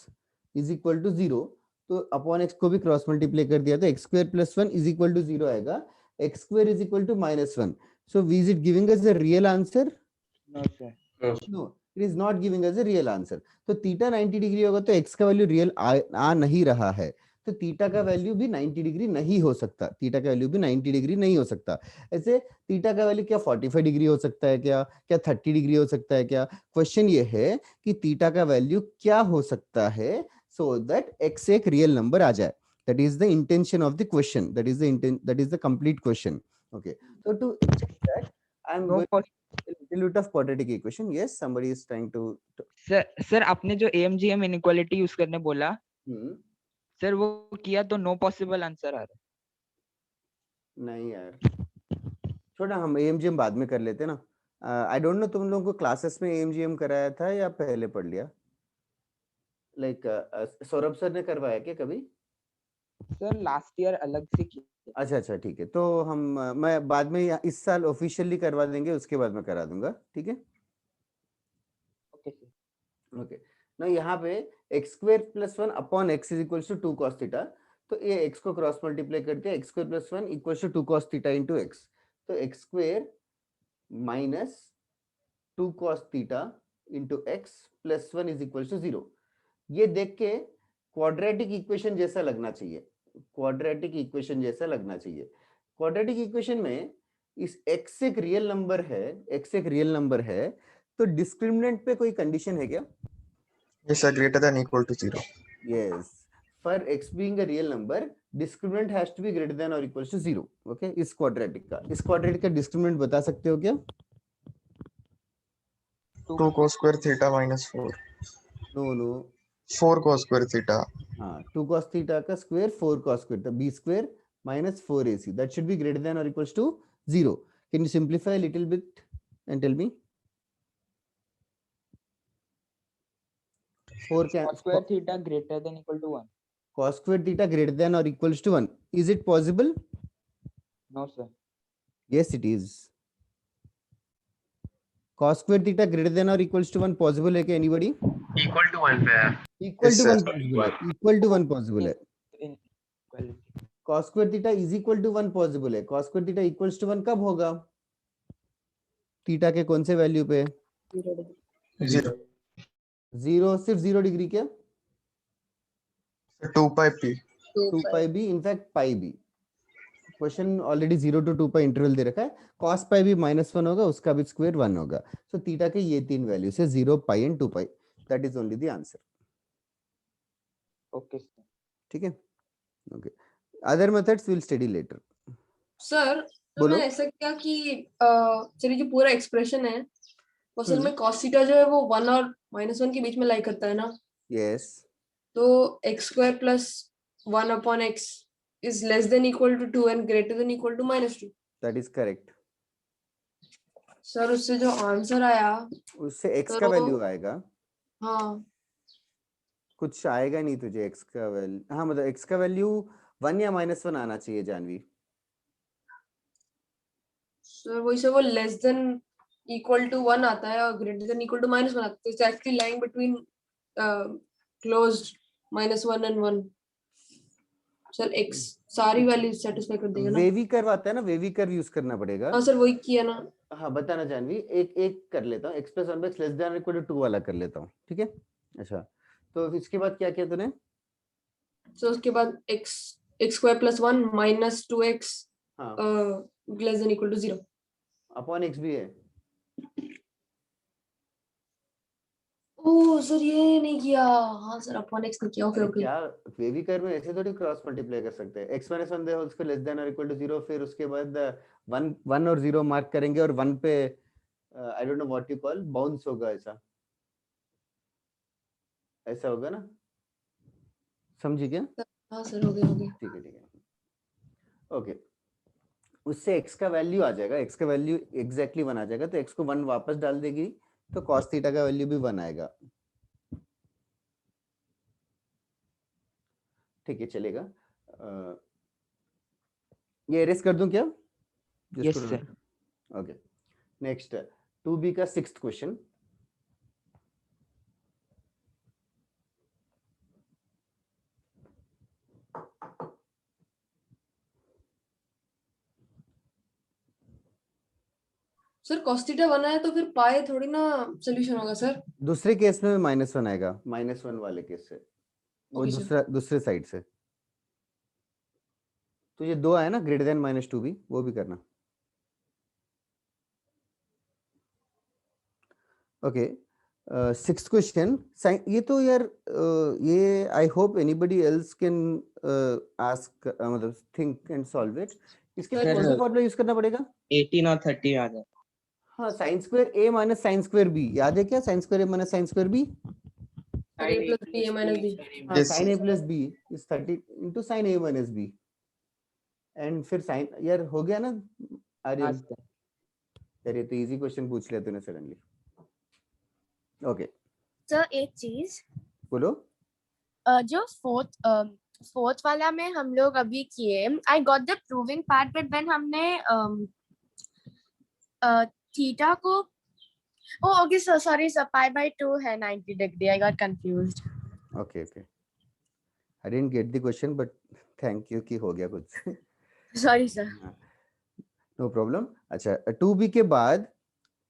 is equal to 0. तो अपॉन x को भी क्रॉस मल्टीप्लाई कर दिया तो x square plus 1 is equal to 0 आएगा. x square is equal to -1. So is it giving us the real answer? No sir. No, it is not giving us a real answer. तो theta 90 degree होगा तो x का value real आ नहीं रहा है, तो थीटा का वैल्यू भी 90 डिग्री नहीं हो सकता. थीटा का वैल्यू भी 90 डिग्री नहीं हो सकता. ऐसे थीटा का वैल्यू क्या 45 डिग्री हो सकता है क्या 30 डिग्री हो सकता है क्या? क्वेश्चन ये है कि थीटा का वैल्यू क्या हो सकता है सो दैट x एक रियल नंबर आ जाए. That is the intention of the question. That is the complete question. Okay. So to check that, I'm no going a little bit of quadratic equation. Yes, somebody is trying to. Sir आपने जो AMGM inequality use करने बोला हम्म. Sir वो किया तो no possible answer आ रहा है. नहीं यार, छोड़ा, हम AMGM बाद में कर लेते ना. आई डोंट नो तुम लोगों को क्लासेस में AMGM कराया था या पहले पढ़ लिया? लाइक सौरभ सर ने करवाया क्या कभी? सर लास्ट ईयर अलग से किया. अच्छा ठीक है. तो हम मैं बाद में इस साल ऑफिशियली करवा देंगे, उसके बाद मैं करा दूंगा. ठीक है. Okay sir. ओके. ना यहाँ पे X square plus 1 upon X is equal to 2 cos theta. तो ये एक्स को क्रॉस मल्टीप्लाई करके X square plus 1 equal to 2 cos theta into X. तो X square minus 2 cos theta into X plus 1 is equal to 0. ये देख के quadratic equation जैसा लगना चाहिए. क्वाड्रेटिक इक्वेशन जैसा लगना चाहिए. क्वाड्रेटिक इक्वेशन में इस x एक रियल नंबर है, x एक रियल नंबर है, तो डिस्क्रिमिनेंट पे कोई कंडीशन है क्या? Yes, sir, greater than equal to 0. Yes. For x being a real number, discriminant has to be greater than or equal to 0. Okay? इस क्वाड्रेटिक का डिस्क्रिमिनेंट बता सकते हो क्या? 2 cos square theta minus 4. No 4 cos square theta. हाँ, 2 cos theta का square 4 cos square, तो b square minus 4ac, that should be greater than or equals to 0. Can you simplify a little bit and tell me? 4 can cos square theta greater than equal to 1. cos square theta greater than or equals to 1. Is it possible? No sir. Yes, it is. Cos square theta greater than or equals to 1 possible है क्या anybody? Equal to 1 पे है. Equal Yes, to sir. 1 possible है. Equal to 1 possible है. Inequality. Cos square theta is equal to 1 possible है. Cos square theta equals to 1 कब होगा? Theta के कौन से वैल्यू पे? 0. 0, सिर्फ 0 डिग्री क्या? 2 pi p. 2 pi b, in fact pi b. Question already 0 to 2 pi interval दे रखा है. cos pi b -1 होगा, उसका भी स्क्वायर 1 होगा. सो थीटा के ये तीन वैल्यू से 0, pi and 2 pi. That is only the answer. Okay sir. ठीक है. Okay. Other methods will study letter. Sir तो बोलो. मैंने ऐसा किया कि चलिए जो पूरा एक्सप्रेशन है वो असल में cos थीटा जो है वो 1 और -1 के बीच में लाई करता है ना. यस. तो x square plus 1 upon x is less than equal to 2 and greater than equal to -2. That is correct. Sir उससे जो आंसर आया उससे x का तो- वैल्यू आएगा. हाँ कुछ आएगा नहीं तुझे x का वैल्यू. हाँ, मतलब x का वैल्यू 1 या -1 आना चाहिए जानवी. सर वही से वो लेस देन इक्वल टू 1 आता है और ग्रेटर देन इक्वल टू -1 आता है. तो it's actually lying between closed -1 and 1. Sir x सारी वैल्यू सेटिस्फाई कर देगा ना. वेवी कर्व आता है ना, वेवी कर्व यूज करना पड़ेगा. हाँ सर वही किया ना. हाँ, बताना जानवी. एक एक कर लेता हूँ. x + 1/x less than equal to 2 वाला कर लेता हूँ. ठीक है. अच्छा, तो इसके बाद क्या किया तूने? सो उसके बाद x square plus 1 minus 2x हाँ, less than equal to 0. Upon x भी है. ओ सर ये नहीं किया, हाँ सर अपॉन x नहीं किया, ओके अरे ओके। क्या वेविकर में ऐसे थोड़ी क्रॉस मल्टीप्लाई कर सकते हैं। x माइनस वन दे होल स्क्वायर लेस देन और इक्वल टू 0, फिर उसके बाद 1 और 0 मार्क करेंगे और 1 पे आई don't know what you call bounce होगा, ऐसा होगा ना, समझी क्या? हाँ सर हो गया। ठीक है ओके। उससे x का वैल्यू आ जाएगा, x का वैल्यू एग्जैक्टली 1 आ जाएगा, तो x को 1 वापस डाल देगी तो cos थीटा का वैल्यू भी 1 आएगा। ठीक है चलेगा। ये एरेस कर दूं क्या? Yes sir. Okay next 2b का 6th question. Sir cos theta 1 आया तो फिर पाई थोड़ी ना सोल्यूशन होगा सर। दूसरे केस में -1 आएगा, -1 वाले केस से, वो Okay, दूसरे साइड से। तो ये 2 आया ना ग्रेटर देन -2b, वो भी करना। Okay 6th question. ये तो यार ये I hope anybody else can ask, मतलब थिंक एंड सॉल्व इट। इसके लिए कौन सा फॉर्मूला यूज करना पड़ेगा? 18 और 30 आ जाए। हाँ sin square a minus sin square b, याद है क्या? sin square a minus sin square b, sir a plus b a minus b। हाँ sin a plus b is 30 into sin a minus b, and फिर sin, यार हो गया ना आर्यन? यार ये तो इजी क्वेश्चन पूछ लिया तूने सडनली। ओके सर एक चीज, बोलो। जो फोर्थ वाला में हम लोग अभी किए, I got the proving part, but when हमने थीटा को, okay sir sorry sir, pi by 2 है 90 degree, I got confused. Okay I didn't get the question but thank you कि हो गया कुछ। Sorry sir. No problem. अच्छा 2b के बाद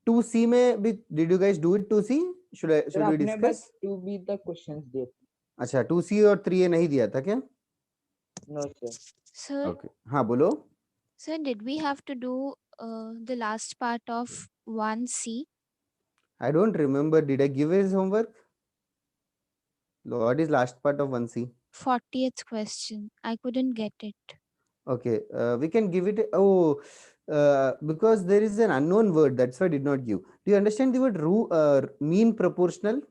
2c में भी did you guys do it? 2c should we discuss? 2b तक क्वेश्चंस दिए। अच्छा 2c और 3a नहीं दिया था क्या? No sir. Sir, ओके हाँ बोलो। sir, did we have to do the last part of 1C? I don't remember, did I give his homework? What is last part of 1c? 40th question. I couldn't get it. Okay, we can give it. Because there is an unknown word, that's why I did not give. Do you understand the word mean proportional?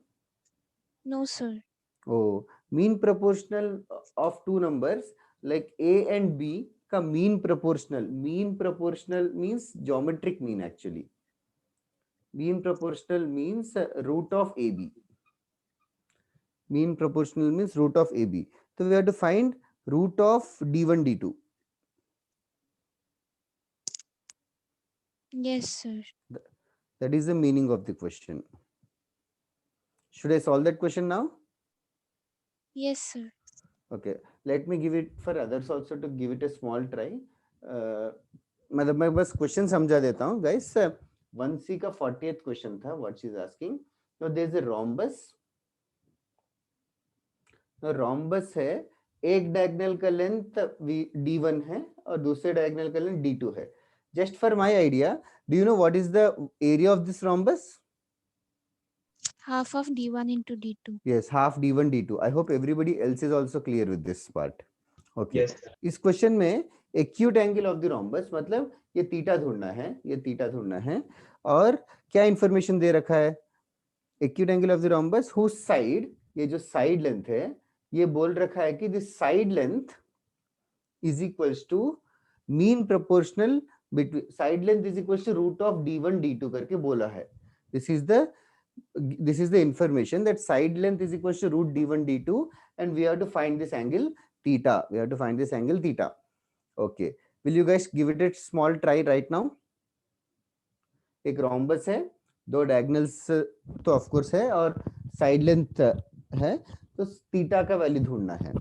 No, sir. Oh, mean proportional of two numbers like a and b ka mean proportional. Mean proportional means geometric mean actually. Mean proportional means root of ab. Mean proportional means root of ab. So we have to find root of d1 d2. Yes, sir. That is the meaning of the question. Should I solve that question now? Yes, sir. Okay, let me give it for others also to give it a small try. मतलब मैं बस question समझा देता हूँ guys. 1c का 40th question था, what she is asking. So there is a rhombus. तो rhombus है, एक डायगोनल का लेंथ d1 है और दूसरे डायगोनल का लेंथ d2 है. Just for my idea, do you know what is the area of this rhombus? Half of d1 into d2. Yes, half d1 d2. I hope everybody else is also clear with this part. Okay. Yes. इस question में acute angle of the rhombus, मतलब ये theta ढूंढना है, ये theta ढूंढना है, और क्या इंफॉर्मेशन दे रखा है? Acute angle of the rhombus whose side, ये जो साइड लेंथ है, ये बोल रखा है कि this side length is equals to mean proportional between, side length is equals to root of d1 d2 करके बोला है. This is the information that side length is equals to root d1 d2 and we have to find this angle theta. We have to find this angle theta. Okay, will you guys give it a small try right now? एक rhombus है, दो diagonals तो of course है और side length है, तो theta का value ढूंढना है,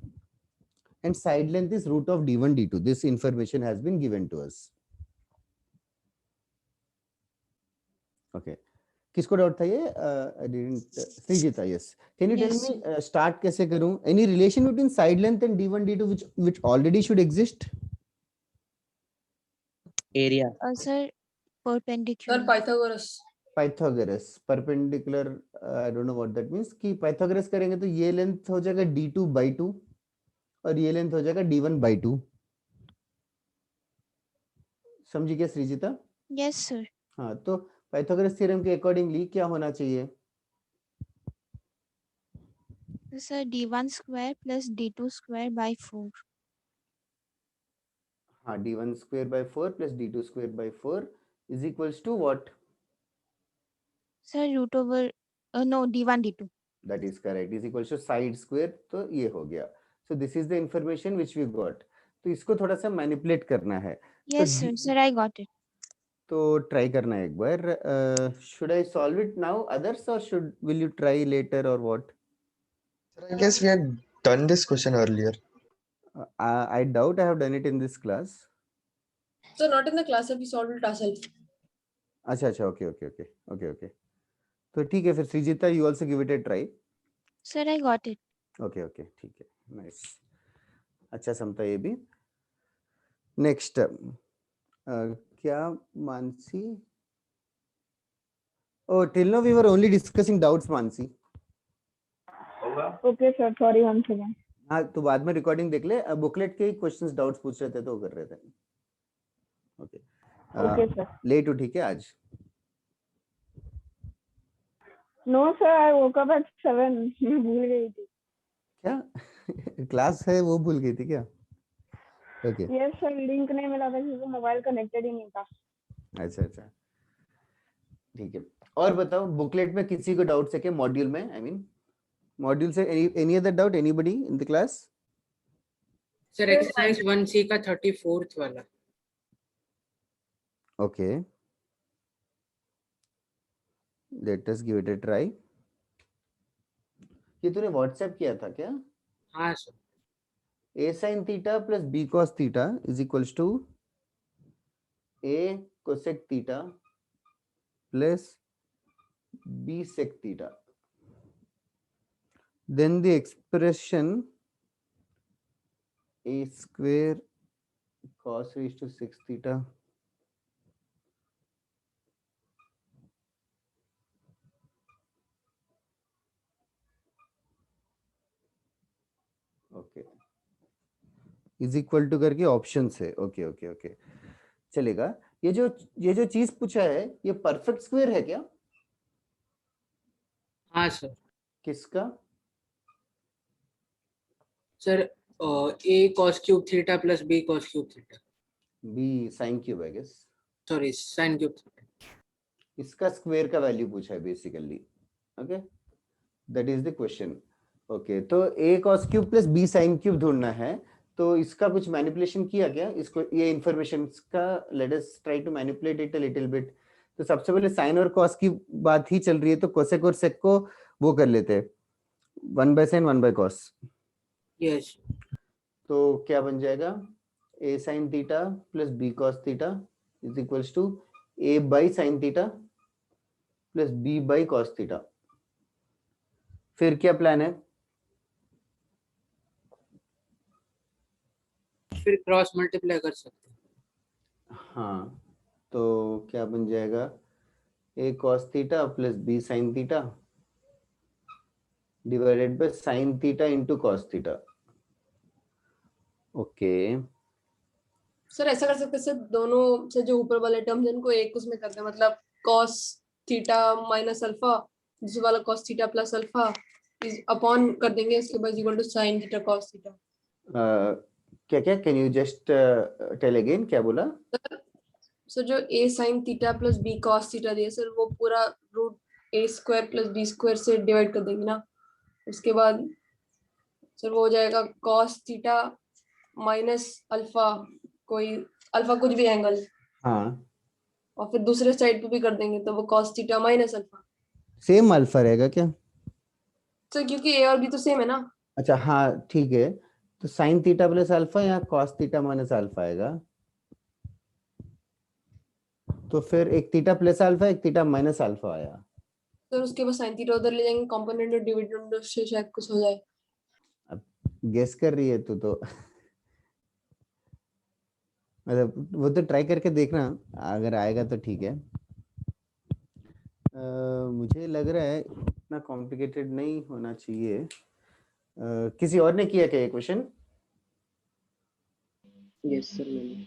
and side length is root of d1 d2. This information has been given to us. Okay, किसको डाउट था ये? Sreejita, yes. Can you tell Yes. me start कैसे करूं? Any relation between side length and d1 d2 which already should exist? Area. Sir, perpendicular. Sir Pythagoras. Pythagoras perpendicular, I don't know what that means, कि Pythagoras करेंगे तो ये length हो जाएगा d2/2 और ये लेंथ हो जाएगा d1/2। समझी क्या सृजिता? Yes, sir. हाँ, तो पाइथागोरस थ्योरम के अकॉर्डिंगली क्या होना चाहिए? Sir, d1 square plus d2 square by 4. हाँ, d1 square by 4 plus d2 square by 4 is equals to what? Sir, root over no d1 d2. That is correct, is equals to side square, तो ये हो गया। So this is the information which we got. तो इसको थोड़ा सा manipulate करना है। Yes, sir. Sir, I got it. तो ट्राई करना है एक बार। should I solve it now others or will you try later or what? Sir, I guess we had done this question earlier. I doubt I have done it in this class. So not in the class, we solved it ourselves. अच्छा, okay. तो ठीक है फिर सृजिता, you also give it a try. Sir, I got it. Okay, ठीक है, nice. अच्छा समता ये भी। नेक्स्ट क्या Mansi? Oh, till now we were only discussing doubts, Mansi. Okay sir, sorry once again. हाँ, तो बाद में रिकॉर्डिंग देख ले, बुकलेट के क्वेश्चंस डाउट्स पूछ रहे थे तो कर रहे थे। Okay sir. लेट उठी क्या आज? No sir, I woke up at 7. मैं भूल गई थी। क्या क्लास है वो भूल गई थी क्या? ओके। Yes sir, लिंक नहीं मिला था क्योंकि मोबाइल कनेक्टेड ही नहीं था। अच्छा, ठीक है। और बताओ, बुकलेट में किसी को डाउट्स है क्या मॉड्यूल में? आई मीन मॉड्यूल से any other doubt, anybody in the class? Sir exercise 1C का 34th वाला। Okay, let us give it a try. ये तूने व्हाट्सएप किया था क्या? हाँ sir. a sin theta plus b cos theta is equals to a cosec theta plus b sec theta. Then the expression a square cos raised to 6 theta okay is equal to करके option है। Okay चलेगा। ये जो चीज पूछा है ये perfect square है क्या? हाँ सर। किसका? Sir a cos cube theta plus b cos cube theta। b sin cube I guess. Sorry sin cube theta। इसका स्क्वायर का वैल्यू पूछा है basically. Okay, that is the question. Okay, तो a cos cube plus b sin cube ढूंढना है, तो इसका कुछ मैनिपुलेशन किया क्या? इसको ये इंफॉर्मेशन का let us try to manipulate it a little bit. तो सबसे पहले साइन और कॉस की बात ही चल रही है, तो कोसेक और सेक को वो कर लेते हैं 1/sin 1/cos। यस। तो क्या बन जाएगा? a sin theta plus b cos theta is equals to a by sin theta plus b by cos theta. फिर क्या प्लान है? फिर क्रॉस मल्टीप्लाई कर सकते हैं। हाँ, तो क्या बन जाएगा? a cos theta plus b sin theta divided by sin theta into cos theta. Okay sir ऐसा कर सकते हैं सर, दोनों से जो ऊपर वाले टर्म्स हैं उनको एक उसमें करते हैं, मतलब cos थीटा माइनस अल्फा, दूसरा वाला cos theta plus alpha is upon कर देंगे, इसके बाद equal to sin theta cos theta. क्या can you just tell again, क्या बोला? सर जो a sin theta plus b cos theta दिया सर, वो पूरा root a square plus b square से डिवाइड कर देंगे ना, उसके बाद सर वो हो जाएगा cos थीटा माइनस अल्फा, कोई अल्फा कुछ भी एंगल। हाँ, और फिर दूसरे साइड पे भी कर देंगे तो वो cos theta minus alpha. Same alpha रहेगा क्या? सर क्योंकि a और b तो सेम है ना। अच्छा हाँ ठीक है, तो sin थीटा प्लस अल्फा या cos थीटा माइनस अल्फा आएगा, तो फिर एक थीटा प्लस अल्फा एक थीटा माइनस अल्फा आया। सर उसके बाद sin थीटा उधर ले जाएंगे, कंपोनेंट और डिविडेंड से शायद कुछ हो जाए। अब गेस कर रही है तू तो मतलब वो तो ट्राई करके देखना, अगर आएगा तो ठीक है। मुझे लग रहा है इतना कॉम्प्लिकेटेड नहीं होना चाहिए। किसी और ने किया क्या ये क्वेश्चन? यस सर मैंने।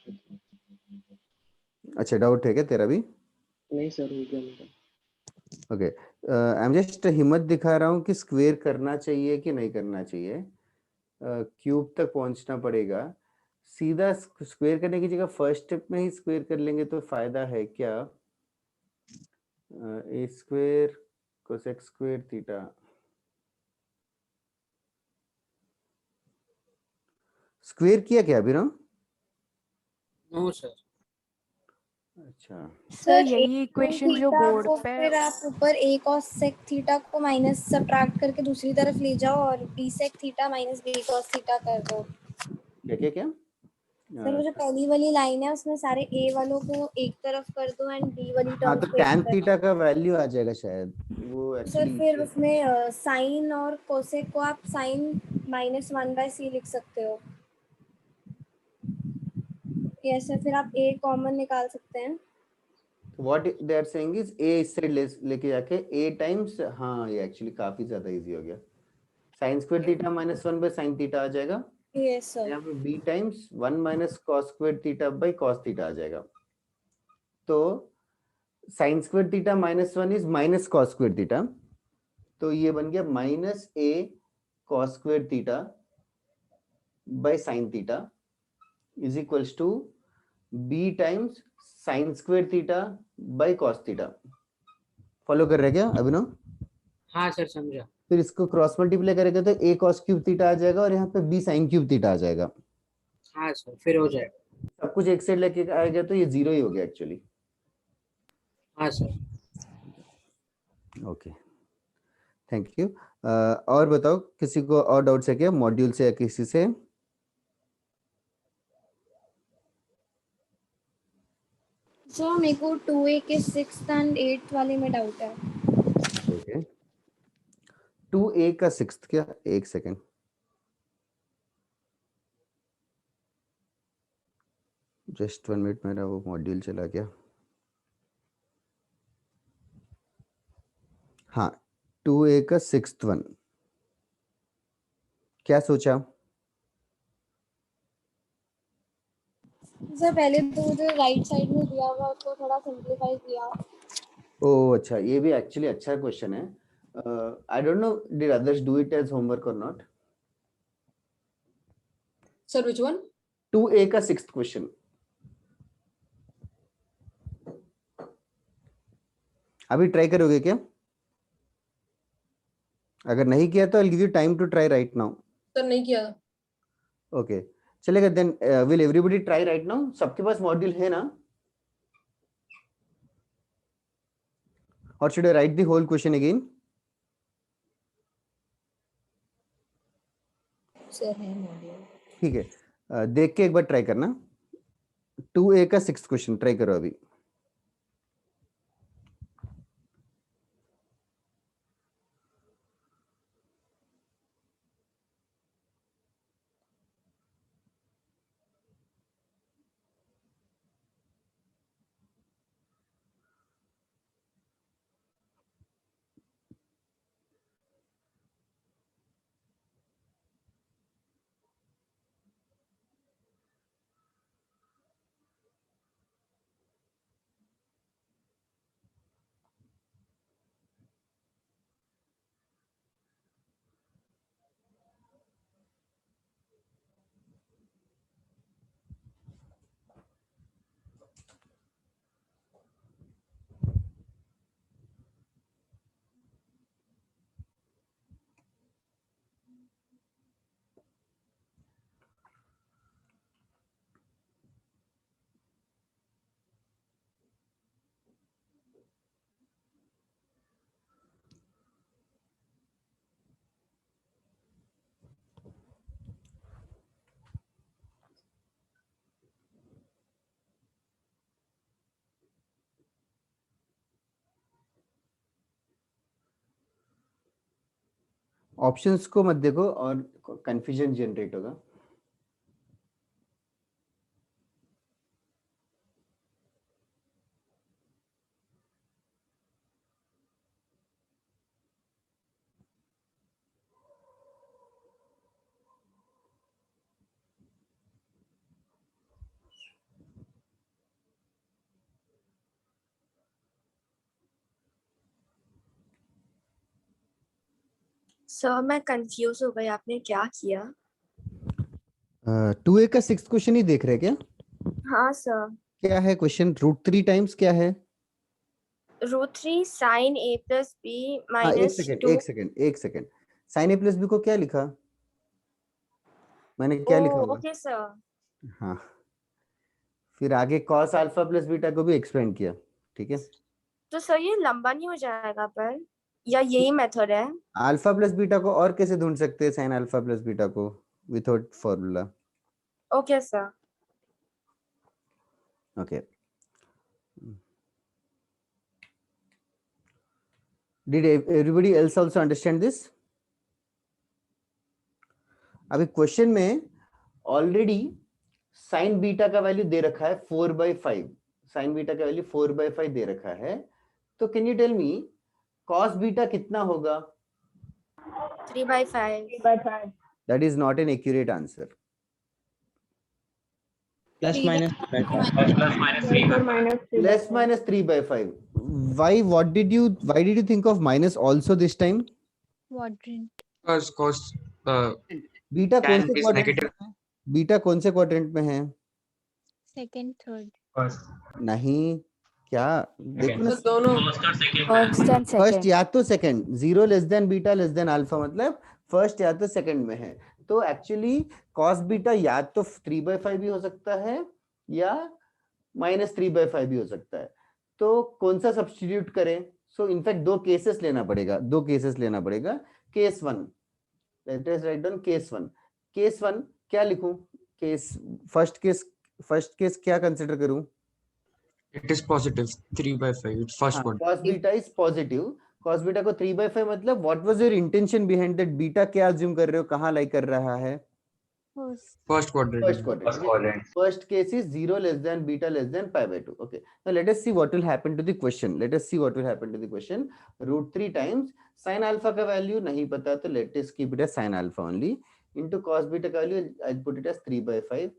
अच्छा, डाउट है क्या तेरा भी? नहीं सर हो गया मेरा। ओके, आई एम जस्ट हिम्मत दिखा रहा हूँ कि स्क्वेयर करना चाहिए कि नहीं करना चाहिए। क्यूब तक पहुंचना पड़ेगा। सीधा स्क्वेयर करने की जगह फर्स्ट स्टेप में ही स्क्वेयर कर लेंगे तो फायदा है क्या? A square cosec square theta. Square किया क्या अभी ना? No sir. अच्छा, सर एक यही इक्वेशन जो थीटा बोर्ड को पे फिर आप ऊपर a cos sec थीटा को माइनस सब्ट्रैक्ट करके दूसरी तरफ ले जाओ और b sec theta minus b cos theta कर दो। क्या क्या क्या? सर वो जो पहली वाली लाइन है उसमें सारे a वालों को एक तरफ कर दो एंड b वाली हाँ, टर्म्स तो को एक tan तरफ। थीटा का वैल्यू आ जाएगा शायद वो सर एक्चुअली। फिर उसमें साइन और कोसेक को आप साइन -1/c लिख सकते हो। यस सर, फिर आप a कॉमन निकाल सकते हैं। What they are saying is a इस साइड लेके जाके a टाइम्स, हाँ ये एक्चुअली काफी ज्यादा इजी हो गया। sin square theta -1 by sin theta आ जाएगा। Yes sir. यहाँ पे b times 1 minus cos square theta by cos theta आ जाएगा। तो sin square theta -1 is minus cos square theta, तो ये बन गया minus a cos square theta by sin theta is equals to b times sin square theta by cos theta. Follow कर रहे हैं क्या अभिनव? हाँ सर समझा। फिर इसको क्रॉस मल्टीप्लाई करेंगे तो a cos क्यूब थीटा आ जाएगा और यहाँ पे b sin क्यूब थीटा आ जाएगा। हाँ सर फिर हो जाएगा। सब कुछ एक साइड लेके आएगा तो ये जीरो ही हो गया एक्चुअली। हाँ सर। Okay, thank you. और बताओ किसी को और डाउट्स है क्या मॉड्यूल से या किसी से? सर मेरे को 2a के 6th एंड 8th वाले में डाउट है। ओके, 2a का 6th क्या? एक सेकेंड, जस्ट 1 मिनट, मेरा वो मॉड्यूल चला गया। हाँ, 2a का 6th वन क्या सोचा? सर पहले तो जो राइट साइड में दिया हुआ उसको थोड़ा सिंपलीफाई किया। ओह अच्छा, ये भी एक्चुअली अच्छा क्वेश्चन है। I don't know did others do it as homework और not. Sir which one? 2a का 6th क्वेश्चन अभी ट्राई करोगे क्या? अगर नहीं किया तो I will give you time to try right now. Sir नहीं किया। ओके, चलेगा then. Will everybody try right now? सबके पास मॉड्यूल है ना? और should I write the whole question again? Sir है मॉड्यूल। ठीक है, देख के एक बार ट्राई करना। 2a का 6th क्वेश्चन ट्राई करो अभी। ऑप्शंस को मत देखो और कंफ्यूजन जनरेट होगा। सर मैं कंफ्यूज हो गई, आपने क्या किया? 2a का 6th क्वेश्चन ही देख रहे हैं क्या? हाँ सर। क्या है क्वेश्चन? √3 टाइम्स क्या है? √3 sin a plus b हाँ, एक minus सेकंड 2. एक सेकंड साइन ए प्लस बी को क्या लिखा? मैंने क्या लिखा होगा? Okay sir. हाँ, फिर आगे कॉस अल्फा प्लस बीटा को भी एक्सपेंड किया, ठीक है? तो सर ये लंबा नहीं हो जाएगा पर, या यही मेथड है? अल्फा प्लस बीटा को और कैसे ढूंढ सकते हैं साइन अल्फा प्लस बीटा को without formula? Okay sir. Okay, did everybody else also understand this? अभी क्वेश्चन में ऑलरेडी साइन बीटा का वैल्यू दे रखा है 4/5, साइन बीटा का वैल्यू 4/5 दे रखा है, तो can you tell me cos beta कितना होगा? 3/5. That is not an accurate answer. Plus minus Plus minus 3/5. Why? Why did you think of minus also this time? quadrant. Because cos beta कौन tan से is quadrant negative. में है? Beta कौन से quadrant में है? Second, third. नहीं, क्या देखो ना, तो दोनों फर्स्ट एंड फर्स्ट सेकंड। या तो second, 0 less than beta less than alpha, मतलब फर्स्ट या तो सेकंड में है। तो एक्चुअली कॉस बीटा या तो 3/5 भी हो सकता है या -3/5 भी हो सकता है। तो कौन सा सब्स्टिट्यूट करें? सो इनफैक्ट दो केसेस लेना पड़ेगा। Case 1, let us write down case 1। Case 1 क्या लिखूं? फर्स्ट केस क्या कंसीडर करूं? It is positive 3/5. It's first one. cos beta is positive. cos beta को 3/5 मतलब what was your intention behind that? Beta क्या अज्यूम कर रहे हो, कहां लाई कर रहा है? First quadrant. First case is 0 less than beta less than pi/2. Okay, now let us see what will happen to the question. √3 times sin alpha का value नहीं पता, तो let us keep it as sin alpha only, into cos beta का value I'll put it as 3/5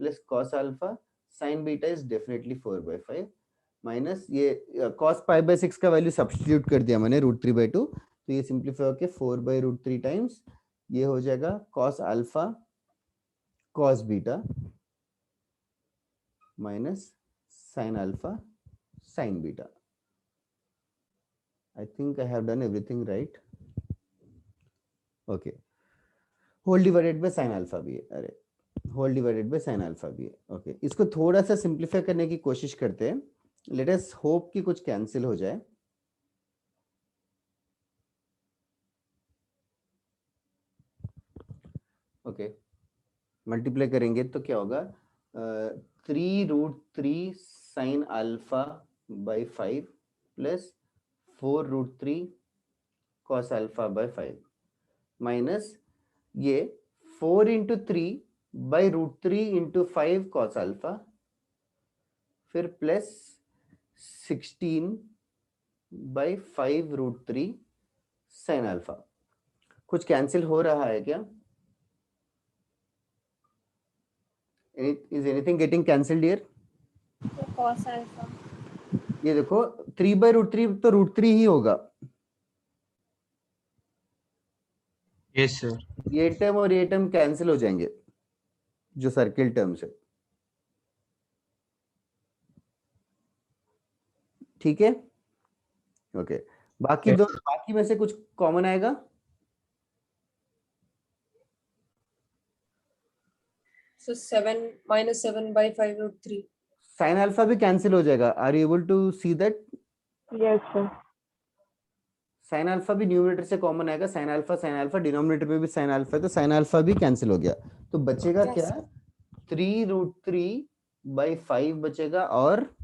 plus cos alpha sin beta is definitely 4/5 minus ये cos pi/6 का value substitute कर दिया मैंने √3/2, तो ये सिंप्लीफाई होके 4/√3 टाइम्स ये हो जाएगा cos alpha cos beta minus sin alpha sin beta. I think I have done everything right. Okay, whole divided by sin alpha भी है, अरे whole divided by sin alpha भी है। Okay, इसको थोड़ा सा सिंप्लीफाई करने की कोशिश करते हैं। Let us hope कि कुछ कैंसिल हो जाए। Okay, मल्टीप्लाई करेंगे तो क्या होगा? 3√3 sin alpha by 5 plus 4√3 cos alpha by 5 minus ये 4 into 3 by √3 into 5 cos alpha, फिर प्लस 16 by 5√3 sin alpha। कुछ कैंसिल हो रहा है क्या? Is anything getting cancelled here? cos alpha. ये देखो 3/√3 तो √3 ही होगा। Yes, sir. ये टर्म और ये टर्म कैंसिल हो जाएंगे जो सर्किल टर्म्स है, ठीक है? ओके, बाकी में से कुछ कॉमन आएगा? So 7 minus 7/5√3. साइन अल्फा भी कैंसिल हो जाएगा। Are you able to see that? Yes, sir. Sine alpha भी न्यूमरेटर से कॉमन आएगा। साइन अल्फा डिनोमिनेटर में भी साइन अल्फा है, तो साइन अल्फा भी कैंसिल हो गया। तो बचेगा Yes, क्या? 3√3/5 बचेगा और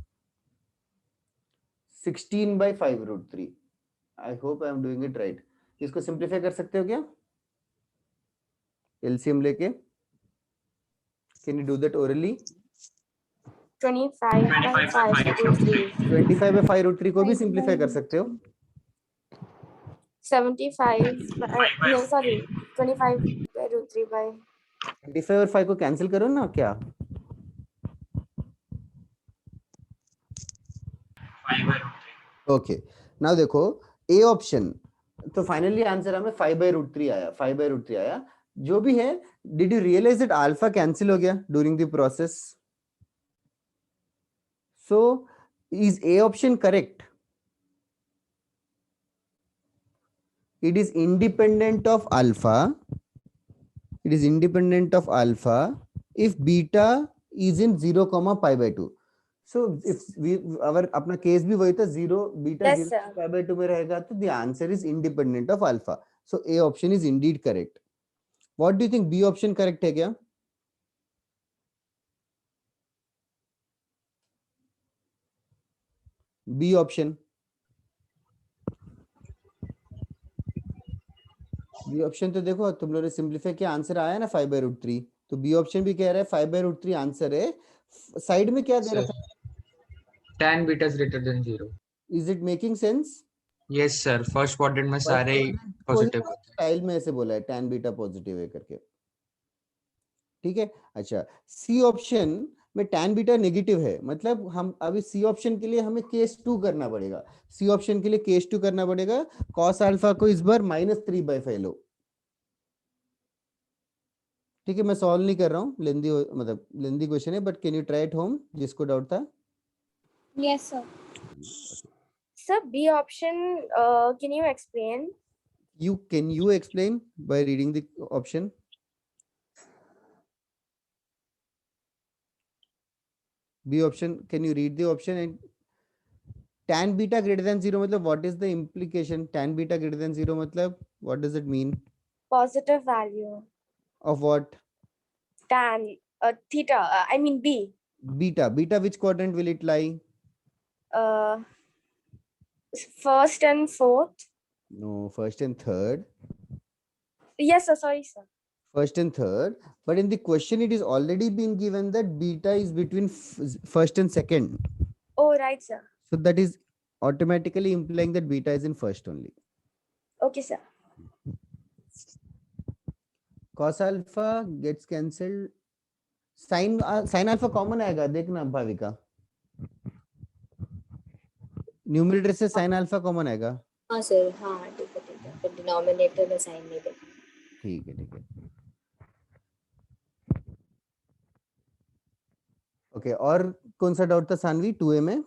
16/5√3। I hope I am doing it right. इसको सिंप्लीफाई कर सकते हो क्या एलसीएम लेके? Can you do that orally? 25/5√3. 25/5√3 को भी सिंप्लीफाई कर सकते हो। 75 no sorry 25/√3 by 25 और 5 को कैंसिल करो ना क्या? 5/√3। ओके, नाउ देखो ए ऑप्शन तो फाइनली आंसर हमें 5/√3 आया, 5/√3 आया। जो भी है, did you realise that alpha cancel हो गया during the process? So is A option correct? It is independent of alpha. It is independent of alpha if beta is in 0, pi/2. So if we our अपना case भी वही था, 0 beta Yes, 0 sir. pi/2 में रहेगा, तो the answer is independent of alpha. So A option is indeed correct. What do you think? B option correct है क्या? B option. B option तो देखो, तुम लोगों ने सिंपलीफाई किया, आंसर आया ना 5/√3। तो बी ऑप्शन भी कह रहा है 5/√3 आंसर है। साइड में क्या दे रहा था? tan beta is greater than 0. Is it making sense? Yes sir, first quadrant में सारे पॉजिटिव होते हैं। स्टाइल में ऐसे बोला है tan बीटा पॉजिटिव है करके, ठीक है। अच्छा, सी ऑप्शन में tan बीटा नेगेटिव है, मतलब हम अभी सी ऑप्शन के लिए हमें केस 2 करना पड़ेगा। सी ऑप्शन के लिए केस 2 करना पड़ेगा। cos अल्फा को इस बार -3/5 लो, ठीक है। मैं सॉल्व नहीं कर रहा हूँ, लेंदी मतलब लेंदी क्वेश्चन है, but can you try at home जिसको डाउट था? Yes, sir. Sir, B option, can you explain? Can you explain by reading the option? B option, can you read the option? And tan beta greater than 0 मतलब what is the implication? Tan beta greater than 0 मतलब what does it mean? Positive value. Of what? Tan, theta, I mean B. Beta. Beta, which quadrant will it lie? First and fourth. No, first and third. Yes, sir. Sorry, sir. First and third. But in the question, it is already been given that beta is between first and second. Oh, right, sir. So that is automatically implying that beta is in first only. Okay, sir. Cos alpha gets cancelled. Sin alpha common आएगा, देखना Bhavika. Numerator से sin alpha common आएगा। हाँ sir, हाँ ठीक है, फिर denominator में साइन नहीं देगा। ठीक है, ठीक है। ओके, और कौन सा डाउट था सानवी 2A में?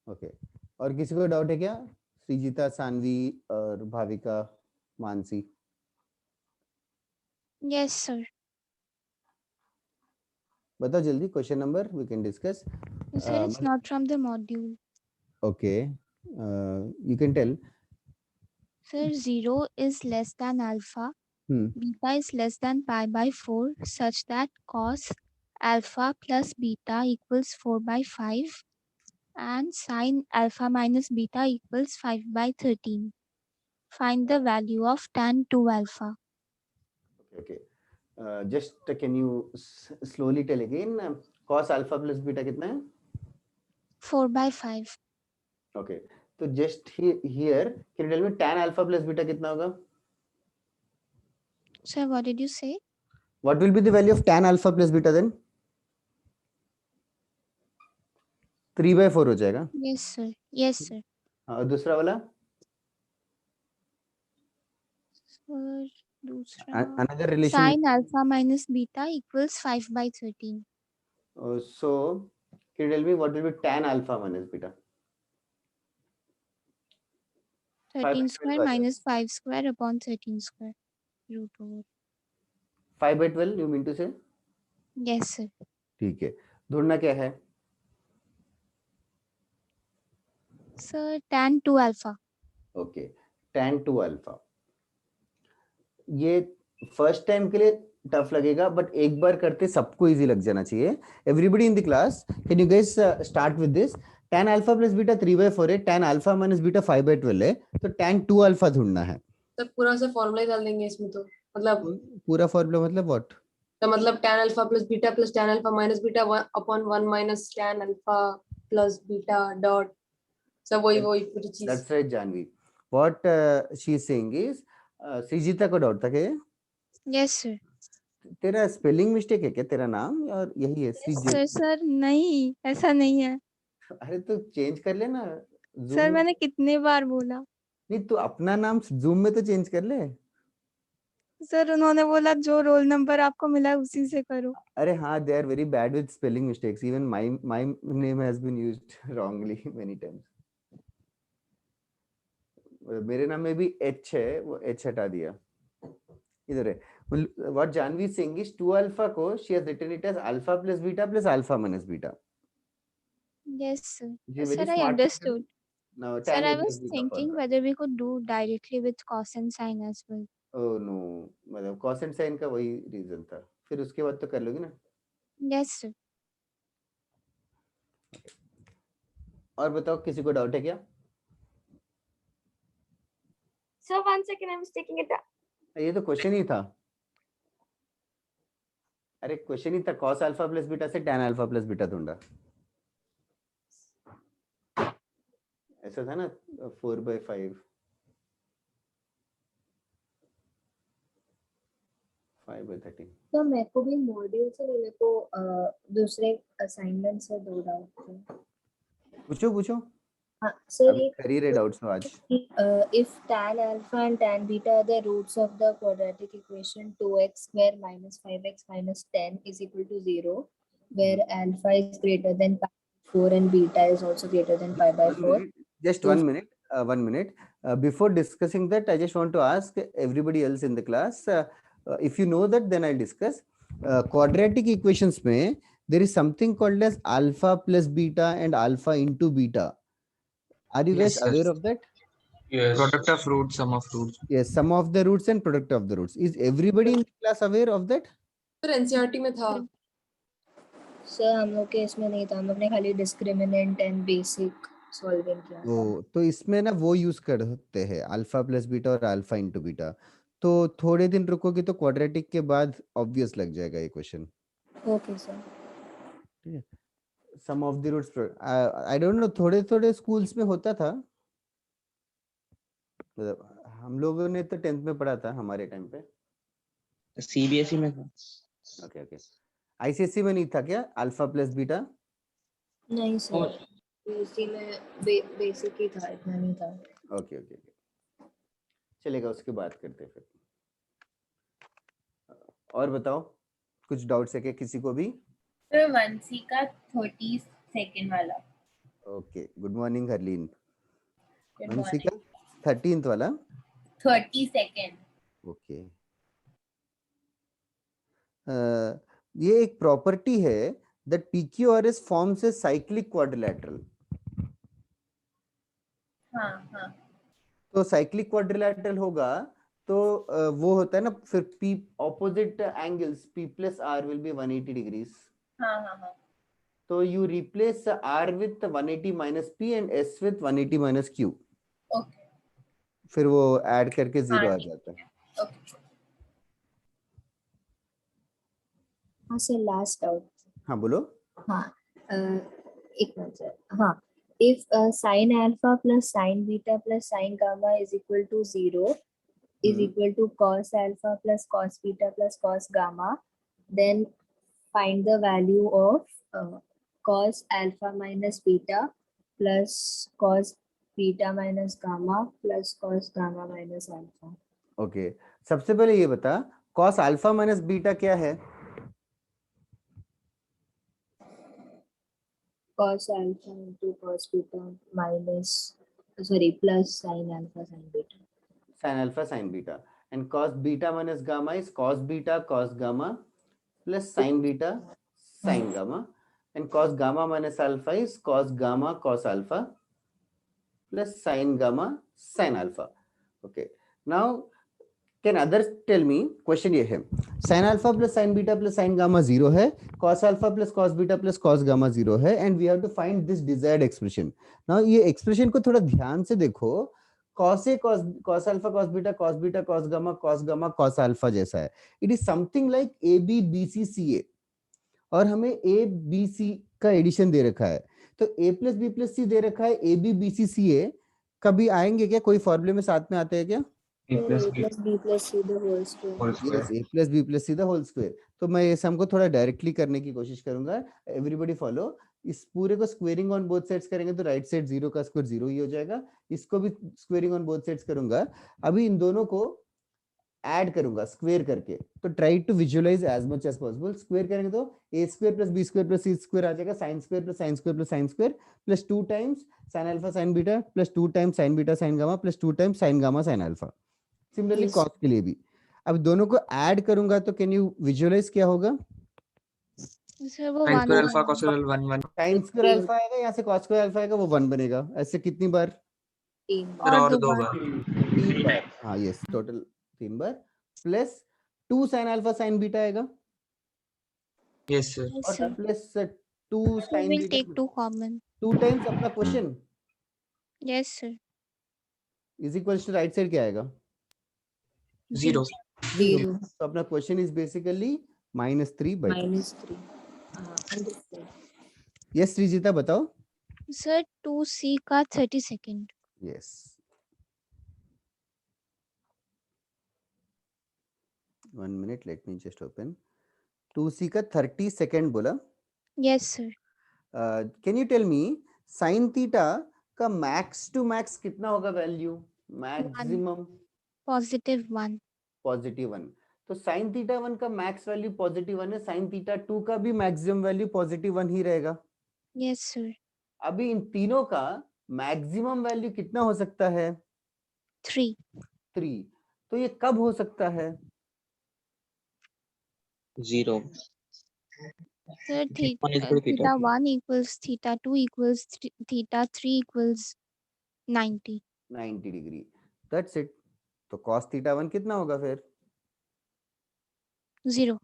ओके, और किसी को डाउट है क्या? श्रीजिता, सानवी और भाविका, मानसी? Yes, sir. बताओ जल्दी, question number we can discuss. Sir, it's not from the module. ओके, you can tell. Sir, 0 is less than alpha. Beta is less than pi/4 such that cos alpha plus beta equals 4/5 and sin alpha minus beta equals 5/13. Find the value of tan 2 alpha. Okay. Just can you slowly tell again? Cos alpha plus beta कितना है? 4/5. Okay. तो just here, can you tell me tan alpha plus beta कितना होगा? Sir, what did you say? What will be the value of tan alpha plus beta then? 3/4 हो जाएगा। Yes, sir. Yes, sir. और दूसरा वाला? Sir, दूसरा another relation. Sin alpha minus beta equals 5/13. So, can you tell me what will be tan alpha minus beta? 13 square minus 5 square upon 13 square root over. 5/12 you mean to say? Yes, sir. ठीक है, ढूंढना क्या है? Sir, tan 2 alpha. Okay, tan 2 alpha. ये first time के लिए tough लगेगा, but एक बार करते सबको इजी लग जाना चाहिए। Everybody in the class, can you guys start with this? tan alpha plus beta 3/4 है, tan alpha minus beta 5/12 है, तो tan 2 alpha ढूंढना है। तो पूरा सा फॉर्मूला ही डाल देंगे इसमें, तो मतलब पूरा फॉर्मूला मतलब व्हाट? तो मतलब tan alpha plus beta plus tan alpha minus beta upon 1 minus tan alpha plus beta dot, सब वही पूरी चीज। That's right, Janvi. What she is saying is, Srijita को डाउट था क्या? Yes, sir. तेरा स्पेलिंग मिस्टेक है क्या तेरा नाम, और यही है सर सर नहीं, ऐसा नहीं है अरे तो चेंज कर लेना सर, जूम में। मैंने कितने बार बोला नहीं तू अपना नाम जूम में तो चेंज कर ले। सर, उन्होंने बोला जो रोल नंबर आपको मिला है उसी से करो। अरे हाँ, they are very bad with spelling mistakes. Even my name has been used wrongly many times. मेरे नाम में भी H है, वो H हटा दिया। इधर है। What Janvi is saying is 2 alpha को she has written it as alpha plus beta plus alpha minus beta. Yes sir. She is very Sir, I smart. understood. Now Sir, tan I A plus was beta thinking formula. whether we could do directly with cos and sin as well. Oh no, मतलब cos and sin का वही reason था। फिर उसके बाद तो कर लोगी ना। Yes sir. और बताओ किसी को डाउट है क्या? Sir, 1 second, I was taking it down. ये तो क्वेश्चन ही था। अरे क्वेश्चन ही था, cos अल्फा प्लस बीटा से tan अल्फा प्लस बीटा ढूंढा। ऐसा था ना 4/5 5/13। तो मेरे को भी मॉड्यूल से नहीं, मेरे को दूसरे असाइनमेंट से 2 डाउट थे। पूछो। हाँ सर, अभी कर ही रहे डाउट्स आज। if tan alpha and tan beta are the roots of the quadratic equation 2x square minus 5x minus 10 is equal to 0, where alpha is greater than pi by 4 and beta is also greater than pi by 4. Just 1 minute. 1 minute. Before discussing that, I just want to ask everybody else in the class, if you know that, then I'll discuss. Quadratic equations में there is something called as alpha plus beta and alpha into beta. Are you guys Yes, sir. aware of that? Yes. Product of roots, sum of roots. Yes, sum of the roots and product of the roots. Is everybody in the class aware of that? Sir NCERT में था। Sir हम लोग के इसमें नहीं था, हम लोग ने खाली डिस्क्रिमिनेंट एंड बेसिक सॉल्विंग किया था। तो इसमें ना वो यूज करते हैं अल्फा प्लस बीटा और अल्फा इंटू बीटा। तो थोड़े दिन रुकोगे तो क्वाड्रेटिक के बाद ऑब्वियस लग जाएगा ये क्वेश्चन। Okay sir. ठीक है, some of the roots I don't know, थोड़े स्कूल्स में होता था, मतलब हम लोगों ने तो 10th में पढ़ा था हमारे टाइम पे। सीबीएसई में था। ओके आईसीएसई में नहीं था क्या अल्फा प्लस बीटा? नहीं सर, इसी में बेसिक ही था, इतना नहीं था। ओके चलेगा, उसके बाद करते फिर। और बताओ कुछ डाउट्स है क्या किसी को भी? सर 1C का 30 सेकंड वाला। Okay, good morning Harleen. Good 1C morning. का 13th वाला 30 सेकंड। ओके। ये एक प्रॉपर्टी है that PQRS forms a cyclic quadrilateral. हाँ। तो साइक्लिक क्वाड्रिलैटरल होगा तो वो होता है ना फिर P opposite angles P plus R will be 180 degrees. हाँ। तो you replace R with 180 minus P and S with 180 minus Q. Okay. फिर वो ऐड करके 0 आ जाता है। ओके। हाँ सर, लास्ट डाउट। हाँ बोलो। हाँ एक मिनट सर। हाँ, if sin alpha plus sin beta plus sin gamma is equal to 0 is equal to cos alpha plus cos beta plus cos gamma, then find the value of cos alpha minus beta plus cos beta minus gamma plus cos gamma minus alpha. Okay, सबसे पहले ये बता cos alpha minus beta क्या है? Cos alpha into cos beta minus plus sin alpha sin beta. Sin alpha sin beta, and cos beta minus gamma is cos beta cos gamma plus sin beta sin gamma, and cos gamma minus alpha is cos gamma cos alpha plus sin gamma sin alpha. Okay, now can others tell me, question ये है sin alpha plus sin beta plus sin gamma 0 है, cos alpha plus cos beta plus cos gamma 0 है, and we have to find this desired expression. Now ये expression को थोड़ा ध्यान से देखो, cos A cos alpha cos beta cos gamma cos alpha जैसा है। It is something like AB BC CA, और हमें A B C का एडिशन दे रखा है, तो A plus B plus C दे रखा है, AB BC CA कभी आएंगे क्या? कोई फॉर्मूले में साथ में आते हैं क्या? A plus B plus C the whole square. Yes, a plus b plus c the whole square. तो मैं ये सम को थोड़ा डायरेक्टली करने की कोशिश करूंगा. Everybody follow. इस पूरे को स्क्वेयरिंग ऑन बोथ साइड्स करेंगे तो राइट साइड 0 का स्क्वायर 0 ही हो जाएगा. इसको भी स्क्वेयरिंग ऑन बोथ साइड्स करूंगा. अभी इन दोनों को ऐड करूंगा स्क्वेयर करके. तो try to visualise as much as possible. Square करेंगे तो a square plus b square plus c square आ जाएगा. sin square plus sin square plus sin square plus 2 times sin alpha sin beta plus 2 times sin beta sin gamma plus 2 times sin gamma sin alpha. Similarly Yes. cos के लिए भी. अब दोनों को add करूंगा तो कैन यू विजुअलाइज क्या होगा? सर वो sin 1 square alpha cos square 1 1 sin square alpha आएगा, यहाँ से cos स्क्वायर अल्फा आएगा, वो 1 बनेगा. ऐसे कितनी बार? 3 फिर और 2 2 बार 3 बार. हाँ यस, टोटल 3 बार plus 2 sin alpha sin beta आएगा yes sir Yes, और sir. Plus 2 We sin will beta take 2 common. 2 times अपना question Yes, sir. Is equals to right side क्या आएगा? 0 0. तो अपना question is basically -3/2. -3. Understood. Yes Shrijita बताओ. Sir 2C का 30 second. Yes. 1 minute, let me just open. 2C का 30 second बोला. Yes, sir. Can you tell me sin theta का max to max कितना होगा वैल्यू? मैक्सिमम +1. +1. तो sin थीटा 1 का max value +1 है. sin थीटा 2 का भी मैक्सिमम वैल्यू +1 ही रहेगा. Yes, sir. अभी इन तीनों का मैक्सिमम वैल्यू कितना हो सकता है? 3. 3. तो ये कब हो सकता है? 0. Sir One is equal to theta 1 equals theta 2 equals theta 3 equals 90. 90 degree. That's it. तो cos थीटा 1 कितना होगा फिर? 0.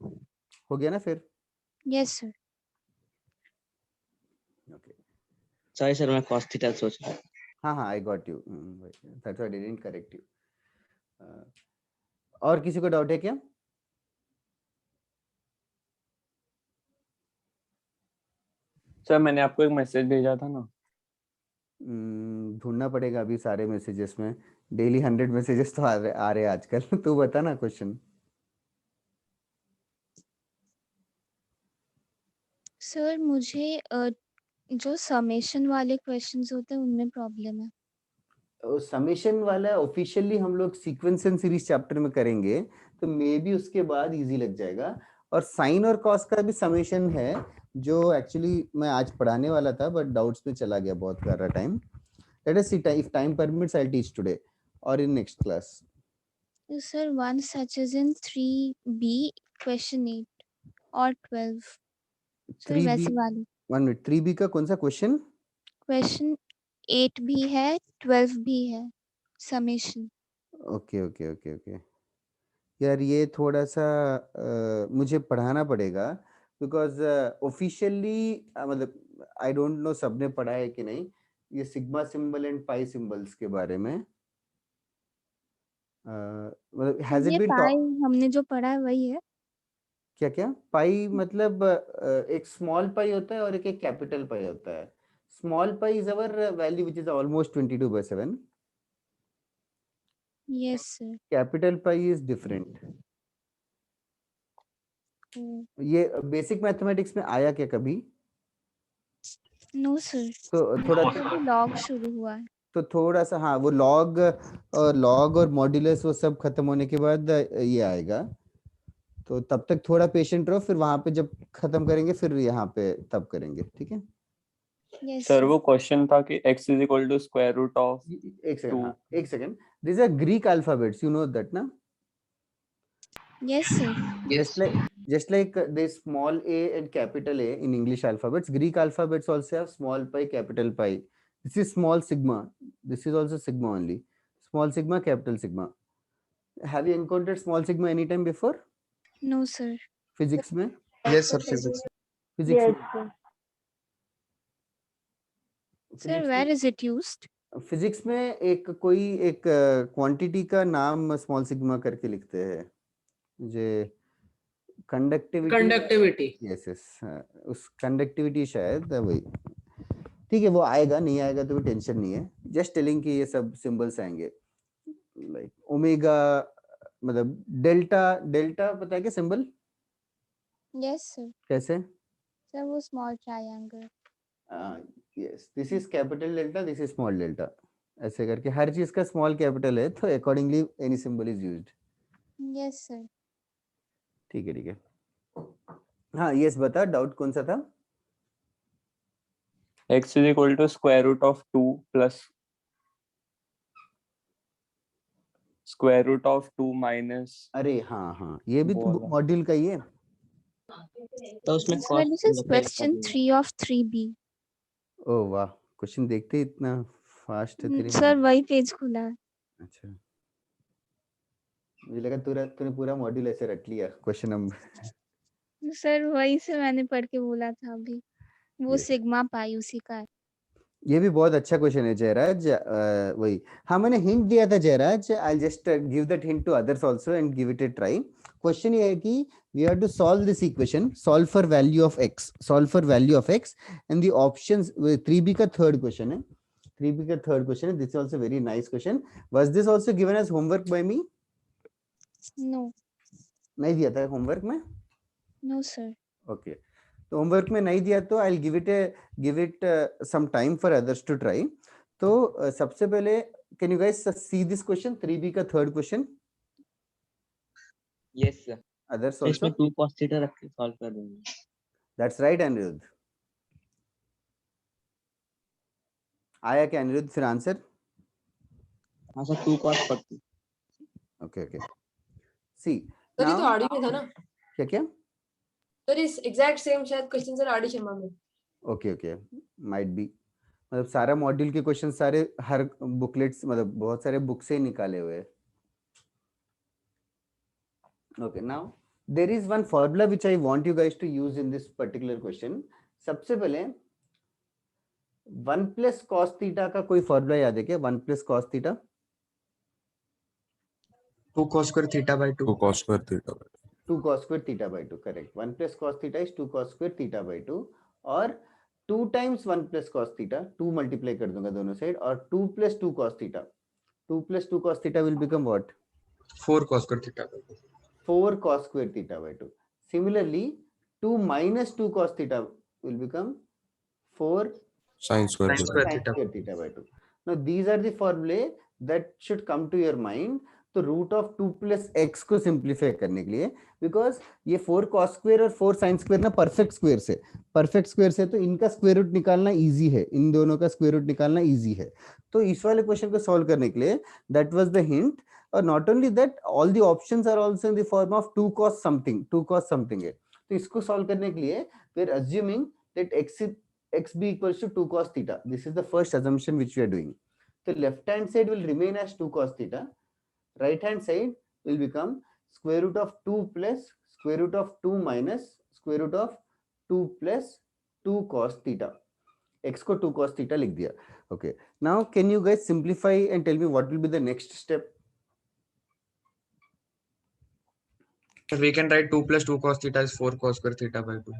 हो गया ना फिर? Yes, sir. Okay. Sorry sir, मैं cos theta सोच रहा हूँ. हाँ हाँ, I got you. That's why I didn't correct you. और किसी को डाउट है क्या? सर मैंने आपको एक मैसेज भेजा था ना. ढूंढना पड़ेगा अभी सारे मैसेजेस में. डेली 100 मैसेजेस तो आ रहे हैं आजकल. तू बता ना क्वेश्चन. सर मुझे जो समेशन वाले क्वेश्चंस होते हैं उनमें प्रॉब्लम है. समेशन वाला ऑफिशियली हम लोग सीक्वेंस एंड सीरीज चैप्टर में करेंगे तो मे बी उसके बाद इजी लग जाएगा. और साइन और कॉस का भी समेशन है जो एक्चुअली मैं आज पढ़ाने वाला था बट डाउट्स में चला गया बहुत सारा time. Let us see if time permits I will teach today और in next class. Sir, one such is in 3B question 8 or 12. Sir 3B वैसे वाली 1 मिनट. 3B का कौन सा क्वेश्चन? क्वेश्चन 8 भी है 12 भी है summation. Okay okay okay okay. यार ये थोड़ा सा मुझे पढ़ाना पड़ेगा बिकॉज ऑफिशियली मतलब आई डोंट नो सबने पढ़ा है कि नहीं ये sigma symbol and pi symbols के बारे में. मतलब हैज ये इट बीन पाई हमने जो पढ़ा है वही है. क्या क्या? पाई मतलब एक स्मॉल पाई होता है और एक कैपिटल पाई होता है. Small pi is our value which is almost 22/7. Yes, sir. Capital pi is different. ये बेसिक मैथमेटिक्स में आया क्या कभी? No sir. तो थोड़ा लॉग शुरू हुआ है. तो थोड़ा सा हाँ वो लॉग और मॉड्यूलस वो सब खत्म होने के बाद ये आएगा. तो तब तक थोड़ा पेशेंट रहो. फिर वहां पे जब खत्म करेंगे फिर यहाँ पे तब करेंगे. ठीक है? Yes, sir sir. वो क्वेश्चन था कि x is equal to square root of. एक सेकंड. हाँ एक second. This are Greek alphabets, you know that ना? Yes, sir. Just like the small a and capital A in English alphabets, Greek alphabets also have small pi, capital pi. This is small sigma. This is also sigma only. Small sigma, capital sigma. Have you encountered small sigma anytime before? No, sir. Physics में? Yes, sir. Physics. Physics Yes, में? sir. Sir, where is it used? Physics में एक कोई एक quantity का नाम small sigma करके लिखते हैं. मुझे कंडक्टिविटी. Yes yes. उस कंडक्टिविटी शायद वही. ठीक है वो आएगा. नहीं आएगा तो भी टेंशन नहीं है. जस्ट टेलिंग कि ये सब सिंबल्स आएंगे. लाइक ओमेगा, मतलब डेल्टा, डेल्टा पता है क्या सिंबल? Yes, sir. कैसे? Sir, वो small triangle. Yes, this is capital delta, this is small delta, ऐसे करके हर चीज का स्मॉल कैपिटल है तो accordingly any symbol is used. Yes, sir. ठीक है, ठीक है। हाँ यस, बता डाउट कौन सा था? x is equal to square root of 2 plus square root of 2 minus, अरे हाँ हाँ, ये भी वो तो वाला। मॉड्यूल का ही है। तो उसमें Sir, this is question 3 of 3B. ओ वाह, क्वेश्चन देखते ही इतना फास्ट है तेरी। Sir, वही पेज खुला है। अच्छा, मुझे लगा तूने पूरा मॉड्यूल ऐसे रट लिया क्वेश्चन नंबर। सर वही से मैंने पढ़ के बोला था अभी, वो Yes. सिग्मा पाई उसी का है। ये भी बहुत अच्छा क्वेश्चन है जयराज। वही, हाँ मैंने हिंट दिया था Jayraj, I just give that hint to others also and give it a try. Question ये है कि we have to solve this equation, solve for value of x, solve for value of x, and the options 3b का third question है, 3b का third question है। This is also very nice question. Was this also given as homework by me? No, नहीं दिया था homework में? No sir. Okay, तो homework में नहीं दिया तो I give it some time for others to try. तो सबसे पहले can you guys see this question, 3b का third question? yes sir, others इसमें आल्सो? 2 cos थीटा रख के सॉल्व कर देंगे। That's right Aniruddh. आया क्या अनिरुद्ध फिर आंसर? हाँ sir, 2 cos 40। Okay okay, see sir ये तो नाउ आरडी में था ना? क्या क्या? सर इस एग्जैक्ट सेम शायद क्वेश्चन सर आरडी शर्मा में। ओके ओके, माइट बी, मतलब सारा मॉड्यूल के क्वेश्चन सारे हर बुकलेट्स, मतलब बहुत सारे बुक से निकाले हुए हैं। Okay, now there is one formula which I want you guys to use in this particular question. सबसे पहले 1 plus cos theta का कोई फॉर्मूला याद है क्या? 1 plus cos theta? 2 cos square theta by 2. 2 cos square theta by 2. 2 cos square theta by 2, correct. 1 plus cos theta is 2 cos square theta by 2, और 2 times 1 plus cos theta, 2 multiply कर दूंगा दोनों side, और 2 plus 2 cos theta, 2 plus 2 cos theta will become what? 4 cos square theta by 2. 4 cos square theta by 2. Similarly, 2 minus 2 cos theta will become 4 Sin square Sin theta. square sin theta. square theta by 2. Now these are the formulae that should come to your mind. तो root of 2 plus x को simplify करने के लिए, because ये 4 cos square और 4 sin square ना perfect square से तो इनका स्क्वायर रूट निकालना इजी है, इन दोनों का स्क्वायर रूट निकालना इजी है। तो इस वाले क्वेश्चन को सॉल्व करने के लिए दैट वाज द हिंट। और not only that, all the options are also in the form of 2 cos something है। तो इसको सॉल्व करने के लिए we are assuming that x be equals to 2 cos theta. This is the first assumption which we are doing. So left hand side will remain as 2 cos theta. Right hand side will become square root of 2 plus square root of 2 minus square root of 2 plus 2 cos theta. X को 2 cos theta लिख दिया. Okay. Now can you guys simplify and tell me what will be the next step? We can write 2 plus 2 cos theta is 4 cos square theta by 2.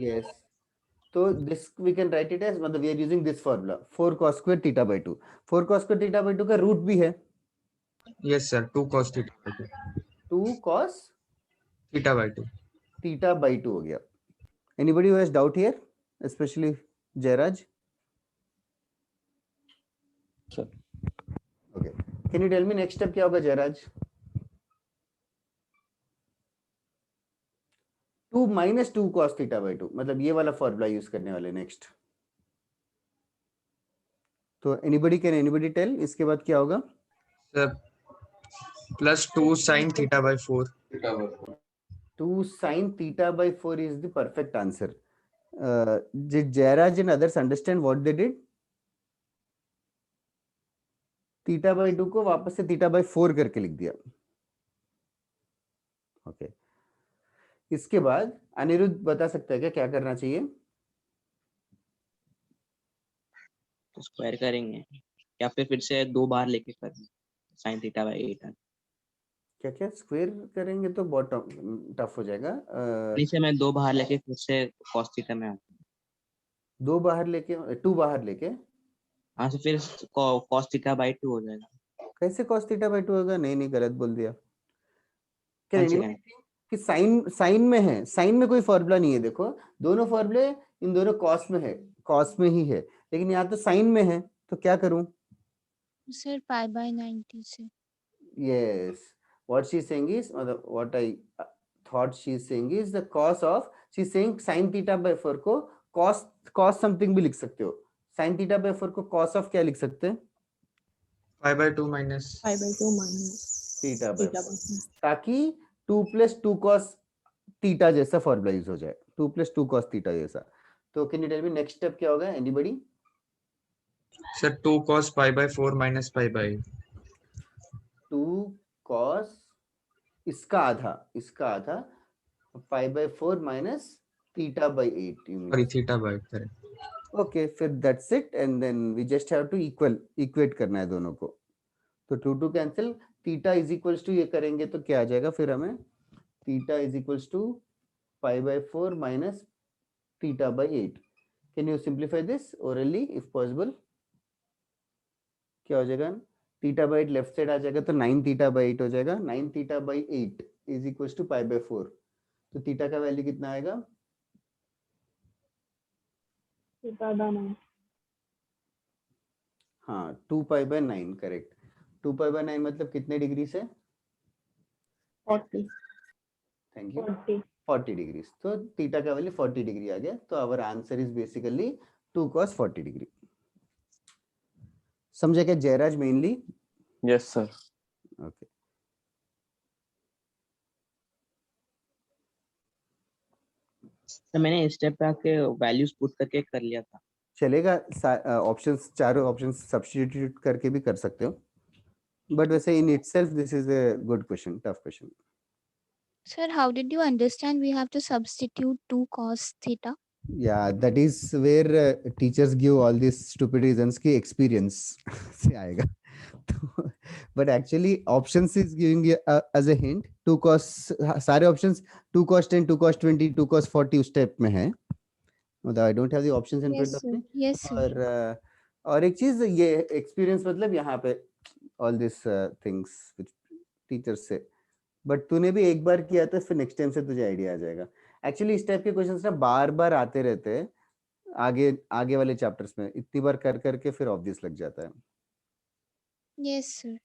Yes. So this we can write it as, मतलब we are using this formula 4 cos square theta by 2. 4 cos square theta by 2 का root भी है. Yes sir, 2 cos theta by 2. 2 cos Theta by 2. theta by 2 हो गया. Anybody who has doubt here, especially Jairaj? Sir. Okay. Can you tell me next step क्या होगा Jairaj? 2 minus 2 cos theta by 2, मतलब ये वाला formula use करने वाले next. तो anybody tell इसके बाद क्या होगा? Sir, plus 2 sin theta by 4. 2 sin theta by 4 is the perfect answer. Did Jairaj and others understand what they did? Theta by 2 को वापस से थीटा by 4 करके लिख दिया। ओके, इसके बाद अनिरुद्ध बता सकता है क्या करना चाहिए? तो स्क्वायर करेंगे या फिर से 2 बार लेके करेंगे sin थीटा बाय 8। क्या स्क्वायर करेंगे तो बहुत टफ हो जाएगा। नीचे मैं 2 बाहर लेके फिर से cos थीटा में 2 बाहर लेके 2 बाहर लेके हाँ, तो फिर cos थीटा बाय 2 हो जाएगा। कैसे cos थीटा बाई 2 होगा? नहीं गलत बोल दिया। क्या One anybody second. think कि साइन में है? साइन में कोई फॉर्मूला नहीं है। देखो दोनों फॉर्मूले इन दोनों कॉस में है, कॉस में ही है, लेकिन यहाँ तो साइन में है, तो क्या करूं? सर पाई बाय 90 से। Yes, what she's saying is, or what I thought she's saying is the cos of, she's saying sin theta by 4 को cos something भी लिख सकते हो। sin theta by 4 को cos of क्या लिख सकते हैं? pi by 2 minus theta by 4, ताकि 2 plus 2 cos theta जैसा फॉर्मूला यूज हो जाए, 2 plus 2 cos theta जैसा। तो can you tell me next step क्या होगा? Anybody? sir 2 cos pi by 4 minus pi by 2 cos इसका आधा pi by 4 minus theta by 8, you mean? sorry theta by, correct. Okay, फिर that's it, and then we just have to equate करना है दोनों को। तो 2 cancel, theta is equals to ये करेंगे तो क्या आ जाएगा फिर हमें? Theta is equals to pi by 4 minus theta by 8। Can you simplify this orally if possible? क्या हो जाएगा? थीटा बाय 8 लेफ्ट साइड आ जाएगा तो 9 थीटा बाय 8 हो जाएगा। 9 theta by 8 is equals to pi by 4। तो थीटा का वैल्यू कितना आएगा? हाँ 2 pi by 9, correct. 2 pi by 9 मतलब कितने डिग्री से? 40. Thank you, 40. 40 डिग्री। तो थीटा का वैल्यू 40 डिग्री आ गया। तो our answer is basically 2 cos 40 degree. समझे क्या Jayraj? Mainly Yes, sir. Okay. तो मैंने स्टेप पे आके वैल्यूज पुट करके कर लिया था। चलेगा, ऑप्शंस चारों ऑप्शंस सब्स्टिट्यूट करके भी कर सकते हो, बट वैसे in itself this is a good question, tough question. Sir, how did you understand we have to substitute 2 cos theta? Yeah, that is where teachers give all these stupid reasons की experience से आएगा। but actually options is giving you as a hint 2 cos, सारे options 2 cos 10, 2 cos 20, 2 cos 40 उस step में है। I don't have the options in front Yes, of sir. me। Yes, sir. और एक चीज ये experience मतलब यहाँ पे all these things which teachers से, बट तूने भी एक बार किया तो फिर नेक्स्ट टाइम से तुझे आइडिया आ जाएगा। एक्चुअली इस टाइप के क्वेश्चंस ना बार बार आते रहते हैं आगे वाले चैप्टर्स में, इतनी बार कर करके फिर ऑब्वियस लग जाता है। Yes, sir.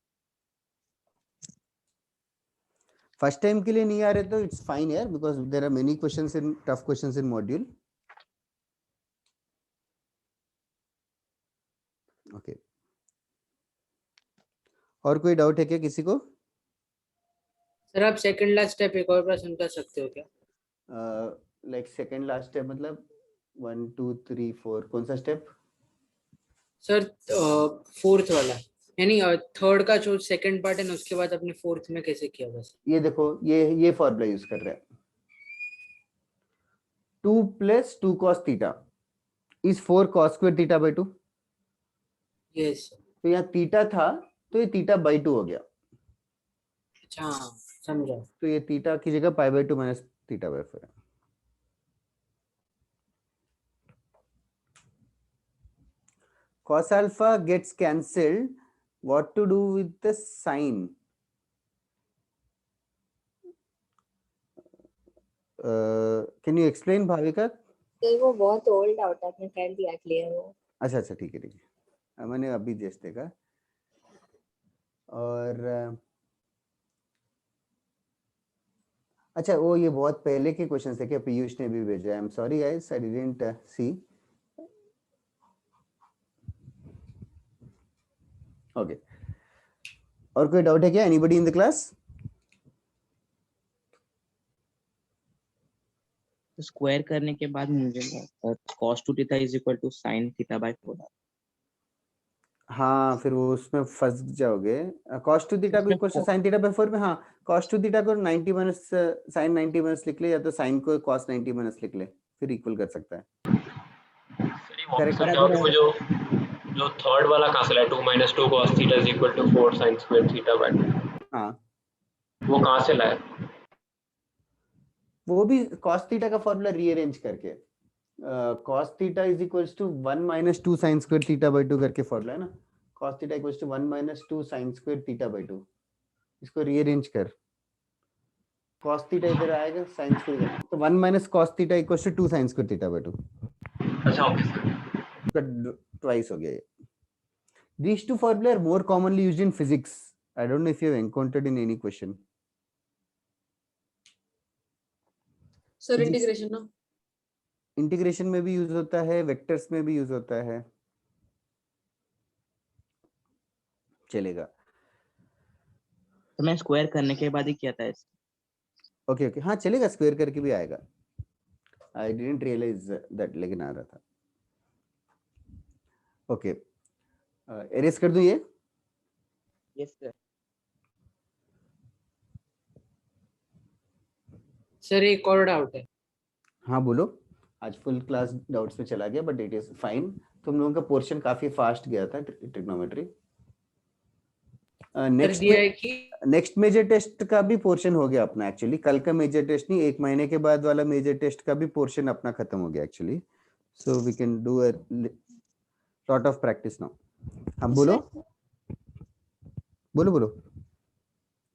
फर्स्ट टाइम के लिए नहीं आ रहे तो इट्स फाइन यार, because there are many questions in tough questions in module. Okay, और कोई डाउट है क्या किसी को? सर आप सेकंड लास्ट स्टेप एक और प्रश्न कर सकते हो क्या? लाइक सेकंड लास्ट स्टेप मतलब 1 2 3 4 कौन सा स्टेप? सर फोर्थ वाला, यानी थर्ड का जो सेकंड पार्ट है ना उसके बाद अपने फोर्थ में कैसे किया बस? ये देखो ये फॉर्मूला यूज कर रहे हैं, 2 plus 2 cos theta is 4 cos square theta by 2। Yes तो यहाँ थीटा था तो ये थीटा बाई 2 हो गया। अच्छा समझा। तो ये थीटा की जगह पाई बाई 2 माइनस थीटा बाई 4 है। cos alpha gets cancelled, what to do with the sin? Can you explain Bhavika? तो वो बहुत ओल्ड आउट आपने कर दिया क्लियर वो। अच्छा ठीक है, मैंने अभी जस्ट देखा। और अच्छा वो ये बहुत पहले के क्वेश्चन थे क्या? पीयूष ने भी भेजा। I am sorry guys, I didn't see. Okay, और कोई डाउट है क्या? Anybody in the class? Square करने के बाद मुझे cos 2 theta is equal to sin theta by 4। हाँ फिर वो उसमें फंस जाओगे। cos 2 थीटा को equal to sin theta by 4 में, हाँ cos 2 थीटा को 90 माइनस sin 90 माइनस लिख ले, या तो sin को cos 90 माइनस लिख ले, फिर इक्वल कर सकता है। जो थर्ड वाला कहाँ से लाया? 2 minus 2 cos theta is equal to 4 sin square theta by 2। हाँ वो कहाँ से लाया? वो भी cos थीटा का फॉर्मूला रीअरेंज करके, cos theta is equals to 1 minus 2 sin square theta by 2 करके फॉर्मूला है ना। cos theta equals to 1 minus 2 sin square theta by 2। इसको रीअरेंज कर, cos थीटा इधर आएगा, sin स्क्वायर इधर, तो 1 minus cos theta equals to 2 sin square theta by 2। अच्छा ओके सर, ट्वाइस हो गया ये। These two formulae are more commonly used in physics. I don't know if you have encountered in any question. Sir integration ना, integration में भी use होता है, vectors में भी यूज होता है, चलेगा। तो मैं स्क्वायर करने के बाद ही किया था इस। ओके ओके, हाँ चलेगा, स्क्वायर करके भी आएगा। आई डिडंट रियलाइज दैट, लेकिन आ रहा था। ओके, एरेज कर दूं ये? Yes sir. सर एक और डाउट है। हाँ बोलो। आज फुल क्लास डाउट्स में चला गया, बट इट इज फाइन। तुम लोगों का पोर्शन काफी फास्ट गया था, ट्रिग्नोमेट्री। नेक्स्ट मेजर टेस्ट का भी पोर्शन हो गया अपना एक्चुअली। कल का मेजर टेस्ट नहीं, 1 महीने के बाद वाला मेजर टेस्ट का भी पोर्शन अपना खत्म हो गया actually. So we can do a lot of practice now. हम बोलो बोलो बोलो।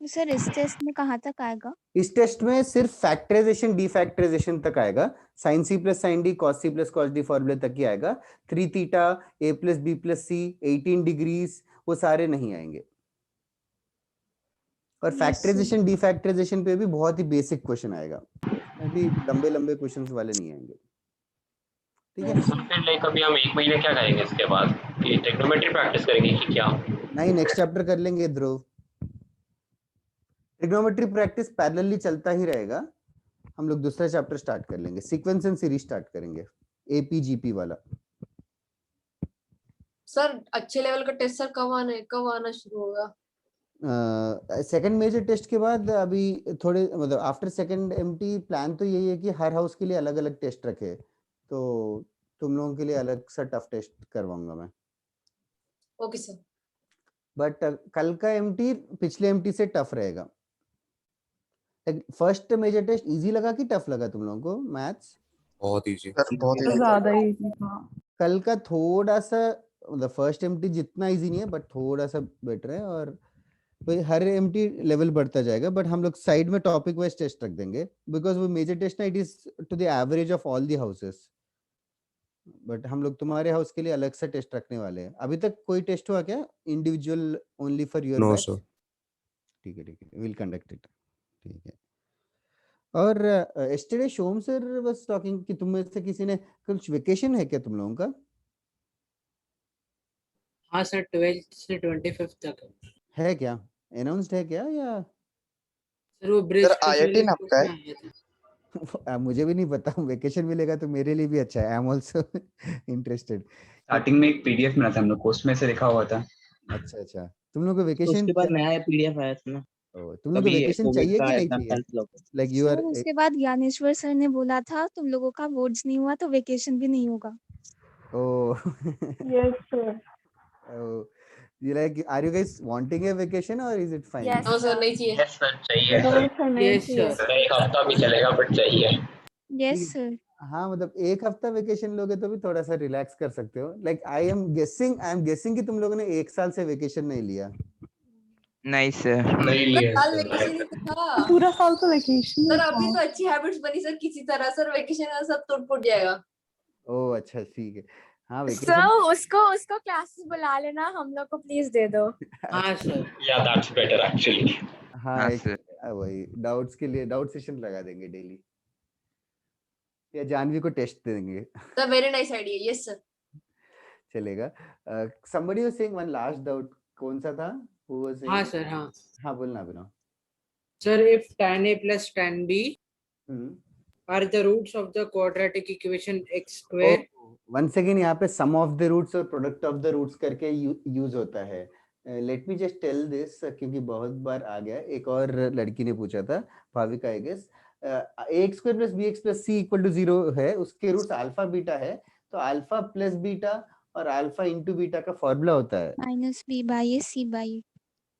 सर इस टेस्ट में कहाँ तक आएगा? इस टेस्ट में सिर्फ फैक्टराइजेशन डीफैक्टराइजेशन तक आएगा। sin c plus sin d cos c plus cos d फॉर्मूले तक ही आएगा। 3 theta a plus b plus c 18 degrees वो सारे नहीं आएंगे। और फैक्टराइजेशन डीफैक्टराइजेशन पे भी बहुत ही बेसिक क्वेश्चन आएगा, अभी लंबे लंबे क्वेश्चंस वाले नहीं आएंगे। ठीक है, फिर लाइक अभी हम 1 महीने क्या करेंगे इसके बाद? कि ट्रिग्नोमेट्री प्रैक्टिस करेंगे कि क्या? नहीं, नेक्स्ट चैप्टर कर लेंगे ध्रुव। ट्रिग्नोमेट्री प्रैक्टिस पैरेलली चलता ही रहेगा। हम लोग दूसरा चैप्टर स्टार्ट कर लेंगे, सीक्वेंस एंड सीरीज स्टार्ट करेंगे, एपीजीपी वाला। सर अच्छे लेवल का टेस्ट सर कब आना शुरू होगा? सेकंड मेजर टेस्ट के बाद अभी थोड़े मतलब आफ्टर सेकंड एमटी प्लान तो यही है कि हर हाउस के लिए अलग अलग टेस्ट रखे, तो तुम लोगों के लिए अलग सा टफ टेस्ट करवाऊंगा मैं। Okay sir. बट कल का एमटी पिछले एमटी से टफ रहेगा। फर्स्ट मेजर टेस्ट इजी लगा कि टफ लगा तुम लोगों को? मैथ्स बहुत इजी, बहुत इजी, ज्यादा इजी था। कल का थोड़ा सा मतलब फर्स्ट एमटी जितना इजी नहीं है, बट थोड़ा सा बेटर है। और भाई हर एमटी लेवल बढ़ता जाएगा, बट हम लोग साइड में टॉपिक वाइज टेस्ट रख देंगे, बिकॉज वो मेजर टेस्ट ना it is to the average of all the houses. But हम लोग तुम्हारे हाउस के लिए अलग से टेस्ट रखने वाले हैं। अभी तक कोई टेस्ट हुआ क्या individual only for your batch? ठीक है ठीक है, विल कंडक्ट इट। ठीक है। और yesterday Shome sir was talking कि तुम में से किसी ने कुछ वेकेशन है क्या तुम लोगों का? हाँ सर 12th से 25th तक है क्या? अनाउंस्ड है क्या या? सर वो ब्रिज आईआईटी नापका है। मुझे भी नहीं पता, वेकेशन मिलेगा तो मेरे लिए भी अच्छा है। I am also interested. Starting में एक पीडीएफ मिला था हम लोग को, उसमें से लिखा हुआ था। अच्छा अच्छा, तुम लोग को वेकेशन उसके बाद नया पीडीएफ आया था ना। तुम लोग को वेकेशन चाहिए कि नहीं चाहिए? Like you are. उसके बाद ज्ञानेश्वर सर ने बोला था तुम लोगों का बोर्ड्स नहीं हुआ तो वेकेशन भी नहीं होगा। ओह Yes, sir. you like, are you guys wanting a vacation or is it fine? No sir नहीं चाहिए। यस सर चाहिए No, सर। sir, नहीं यस चाहिए। सर एक हफ्ता भी चलेगा बट चाहिए। Yes sir. हाँ मतलब एक हफ्ता वेकेशन लोगे तो भी थोड़ा सा रिलैक्स कर सकते हो। लाइक आई एम गेसिंग कि तुम लोगों ने 1 साल से वेकेशन नहीं लिया। नहीं सर। नहीं लिया साल सर। वेकेशन ही था पूरा साल तो वेकेशन सर। अभी तो अच्छी हैबिट्स बनी सर किसी तरह। सर वेकेशन में सब टूट फूट जाएगा। ओह अच्छा ठीक है। हाँ सर वेकेशन। उसको क्लासेस बुला लेना, हम लोग को प्लीज दे दो। हाँ सर या दैट्स बेटर एक्चुअली। हाँ हाँ एक सर। वही डाउट्स के लिए डाउट सेशन लगा देंगे डेली, या जानवी को टेस्ट देंगे। Sir very nice idea. Yes sir. चलेगा। somebody was saying one last doubt, कौन सा था? Who was saying? हाँ सर हाँ हाँ बोलना बिना। Sir if tan a plus tan b are the roots of the quadratic equation x square। once again यहाँ पे sum of the roots और product of the roots करके यूज होता है। let me just tell this क्योंकि बहुत बार आ गया। एक और लड़की ने पूछा था, Bhavika I guess. ax square plus bx plus c equal to 0 है, उसके रूट्स अल्फा बीटा है, तो अल्फा प्लस बीटा और अल्फा इंटू बीटा का फॉर्मूला होता है -b by a c by a।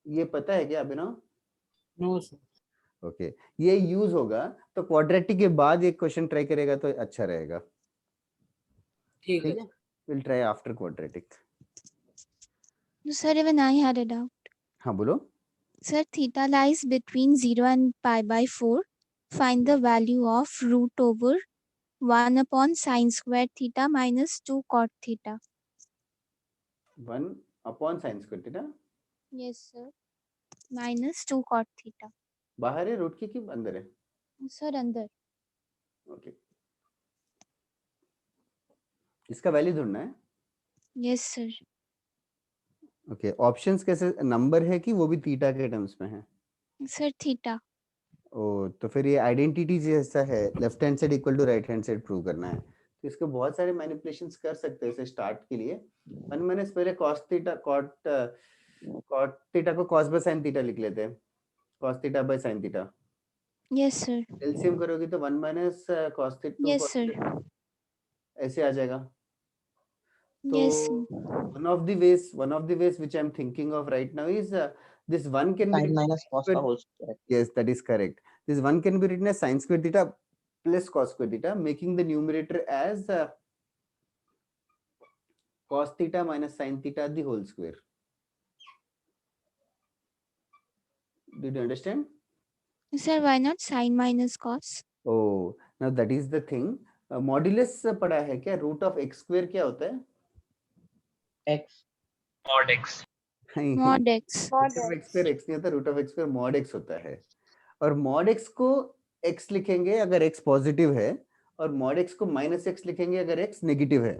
ये पता है क्या अभिनव? No sir. ओके ये यूज होगा, तो क्वाड्रेटिक के बाद एक क्वेश्चन ट्राई करेगा तो अच्छा रहेगा। ठीक है will try after quadratic. Sir, even I had a doubt. हाँ बोलो. Sir, theta lies between 0 and pi by 4. Find the value of root over 1 upon sine square theta minus 2 cot theta. 1 upon sin square theta. Yes, sir. Minus 2 cot theta. बाहर है root की अंदर है? Sir, अंदर. Okay. इसका value ढूंढना है. Yes, sir. Okay. Options कैसे, नंबर है कि वो भी थीटा के टर्म्स में है? Sir, theta. ओ, तो फिर ये आइडेंटिटी जैसा है, left hand side equal to right hand side prove करना है. तो इसको बहुत सारे मैनिपुलेशंस कर सकते हैं इसे स्टार्ट के लिए. 1 माइनस पहले cos थीटा cot थीटा को cos बाय sin थीटा लिख लेते हैं. cos theta by sin theta. Yes, sir. LCM करोगे तो 1 minus cos theta Yes, sir. ऐसे आ जाएगा. तो Yes, sir. one of the ways which I'm thinking of right now is this one can be Sin minus cos square. का whole square. Yes, that is correct. This one can be written as sin square theta plus cos square theta, making the numerator as cos theta minus sin theta the whole square. Did you understand? Sir, why not sine minus cos? Oh, now that is the thing. Modulus पढ़ा है क्या? Root of x square क्या होता है? X. mod x. Mod x. Root of x square x नहीं होता, root of x square mod x होता है. और mod x को x लिखेंगे अगर x पॉजिटिव है, और mod x को माइनस x लिखेंगे अगर x नेगेटिव है.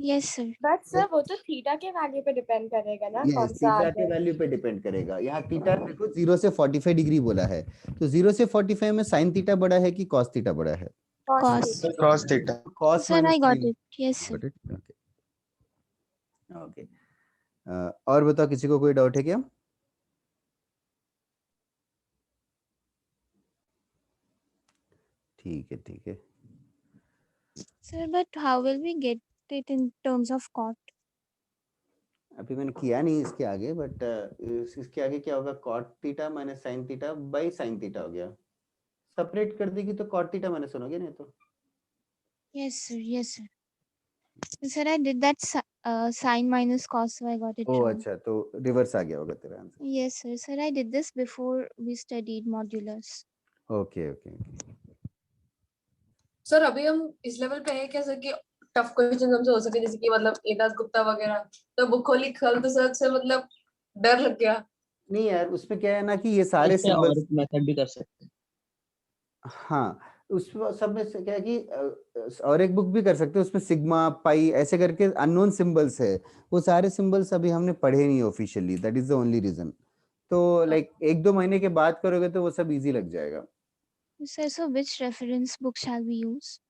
Yes, sir. बट सर वो तो थीटा के वैल्यू पे डिपेंड करेगा ना, कौन Yes, सा थीटा के वैल्यू पे डिपेंड करेगा. यहाँ थीटा देखो 0 से 45 डिग्री बोला है, तो 0 से 45 में sin थीटा बड़ा है कि cos थीटा बड़ा है? Cos. Cos theta. Cos Sir, I minus got sin. it. Yes, sir. Got it? Okay. Okay. और बताओ, किसी को कोई डाउट है क्या? ठीक है, ठीक है. Sir, but how will we get it in terms of cot? अभी मैंने किया नहीं इसके आगे, बट इसके आगे क्या होगा? cot theta minus sin theta by sin theta हो गया. सेपरेट कर देगी तो cot थीटा माइनस 1 हो गया, नहीं तो? Yes, sir. Yes, sir. Sir, I did that sine minus cos, so I got it oh wrong. अच्छा, तो रिवर्स आ गया होगा तेरा answer. Yes, sir. Sir, I did this before we studied modulus. Okay okay. Sir अभी हम इस level पे है क्या सर कि टफ क्वेश्चन हमसे हो सके, जैसे कि मतलब एदास गुप्ता वगैरह, तो बुक खोली कल तो सर से मतलब डर लग गया. नहीं यार, उसमें क्या है ना कि ये सारे इससे और सिंबल्स, मेथड भी कर सकते हैं. हाँ उस सब में से क्या है कि और एक बुक भी कर सकते हैं, उसमें सिग्मा पाई ऐसे करके अननोन सिंबल्स है. वो सारे सिंबल्स अभी हमने पढ़े नहीं officially, that is the only reason. तो लाइक 1-2 महीने के बाद करोगे तो वो सब इजी लग जाएगा. Sir, so which reference book shall we use?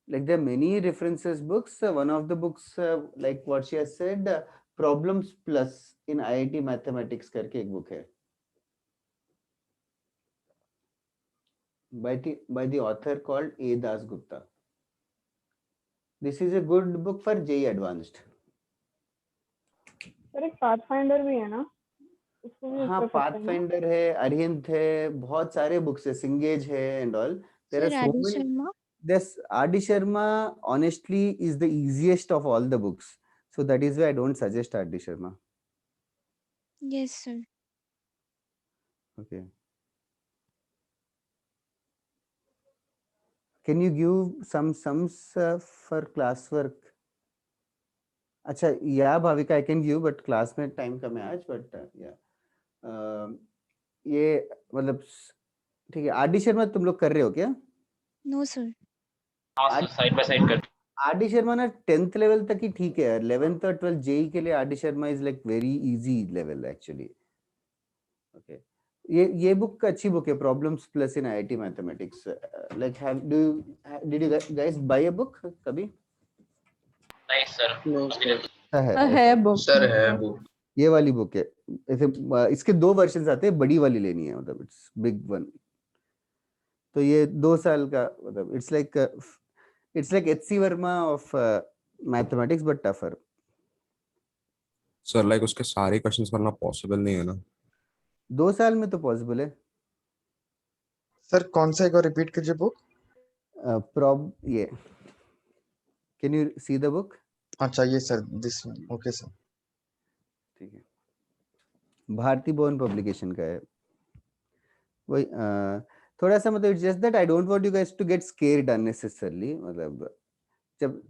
Like there are many references books. One of the books, like what she has said, Problems Plus in IIT Mathematics करके एक बुक है. By the author called A. Das Gupta. This is a good book for JEE Advanced. Sir एक pathfinder भी है ना, उसको भी हाँ, कर सकते हैं ना? पाथफाइंडर है, अरिहंत है, बहुत सारे बुक्स है, सिंगेज है and all. There Sir, are so R.D. many. Sharma? This R.D. Sharma honestly is the easiest of all the books. So that is why I don't suggest R.D. Sharma. Yes, sir. Okay. Can you give some sums for classwork? अच्छा, yeah, Bhavika, I can give, but class में time कम है आज, but yeah. ये मतलब ठीक है. R.D. Sharma तुम लोग कर रहे हो क्या? No, sir. हाँ साइड बाय साइड कर. R.D. शर्मा ना 10th लेवल तक ही ठीक है. 11th और 12th जेई के लिए R.D. Sharma is like very easy level actually. Okay, ये बुक अच्छी बुक है, problems plus in IIT mathematics. Like did you guys buy a book कभी? नहीं सर. है बुक. सर है बुक. ये वाली बुक है. ऐसे इसके 2 वर्जन्स आते हैं, बड़ी वाली लेनी है, मतलब इट्स बिग वन. तो ये 2 साल का, मतलब it's like HC Verma of mathematics but tougher. Sir like उसके सारे क्वेश्चंस करना पॉसिबल नहीं है ना? 2 साल में तो पॉसिबल है. सर कौन सा एक और रिपीट कीजिए बुक? ये can you see the book? हाँ चाहिए सर, दिस ओके सर. ठीक है, भारती भवन पब्लिकेशन का है वही। थोड़ा सा मतलब just that I don't want you guys to get scared unnecessarily, मतलब जब,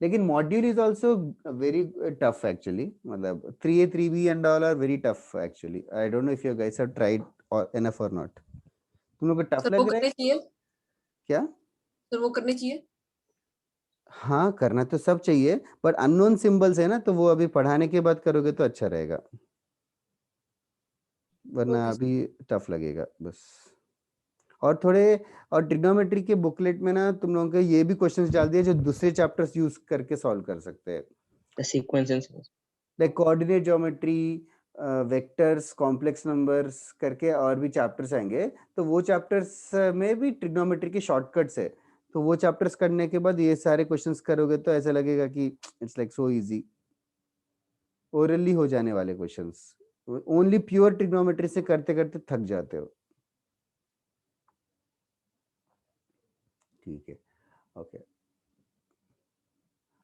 लेकिन module is also very tough actually, मतलब 3A 3B and all are very tough actually. I don't know if you guys have tried enough और not. तुम लोग को tough sir वो लग रहा करने है चाहिए, क्या? सर वो करने चाहिए। हाँ करना तो सब चाहिए, बट अननोन सिंबल्स है ना, तो वो अभी पढ़ाने के बाद करोगे तो अच्छा रहेगा, वरना ओके अभी टफ लगेगा बस। और ट्रिग्नोमेट्री के बुकलेट में ना तुम लोगों के ये भी क्वेश्चंस डाल दिए जो दूसरे चैप्टर्स यूज करके सॉल्व कर सकते हैं, The sequence and like coordinate geometry, vectors, complex numbers करके और भी चैप्टर्स आएंगे, तो वो चैप्टर्स में भी ट्रिग्नोमेट्री के शॉर्टकट्स है, तो वो चैप्टर्स करने के बाद ये सारे क्वेश्चंस करोगे तो ऐसा लगेगा कि it's like so easy, orally हो जाने वाले क्वेश्चंस। ओनली प्योर ट्रिग्नोमेट्री से करते करते थक जाते हो। ठीक है, okay.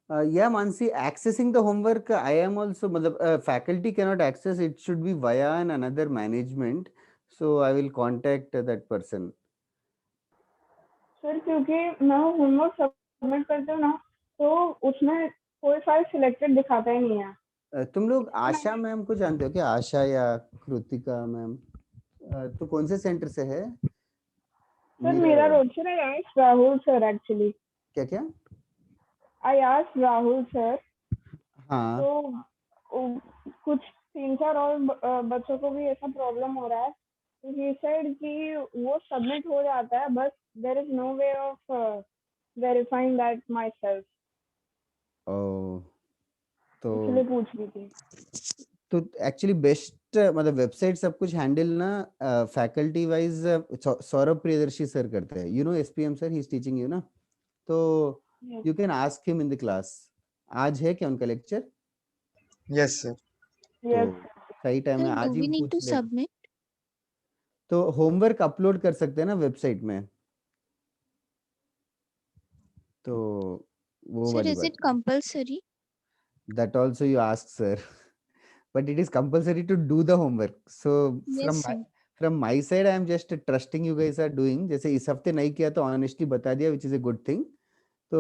Yeah, Mansi, accessing the homework, I am also, faculty cannot access, it should be via another management, so I will contact that person. Sir क्योंकि मैं होमवर्क सबमिट करती हूँ ना, तो उसमें कोई फाइल सिलेक्टेड दिखाता ही नहीं है। तुम लोग आशा मैम को जानते हो क्या? आशा या कृतिका मैम? तो कौन से सेंटर से है? सर मेरा road sir, I asked Rahul sir actually. क्या क्या? I asked Rahul sir. हाँ, तो कुछ 3-4 और बच्चों को भी ऐसा प्रॉब्लम हो रहा है, तो ही सेड कि वो सबमिट हो जाता है, बस there is no way of verifying that my self. ओ, तो इसलिए पूछ रही थी। तो एक्चुअली बेस्ट, मतलब वेबसाइट सब कुछ हैंडल ना faculty wise Saurabh Priyadarshi sir करते हैं, you know SPM sir, he is teaching you ना, तो you can ask him in the class. आज है क्या उनका लेक्चर? Yes sir. तो सही टाइम है, Sir, आज do ही we need पूछ to ले। submit? तो होमवर्क अपलोड कर सकते हैं ना वेबसाइट में, तो वो Sir, वाली is बात। it compulsory? That also you ask sir, but it is compulsory to do the homework. So Yes, sir. from my side I am just trusting you guys are doing. जैसे इस हफ्ते नहीं किया तो honestly बता दिया, which is a good thing. तो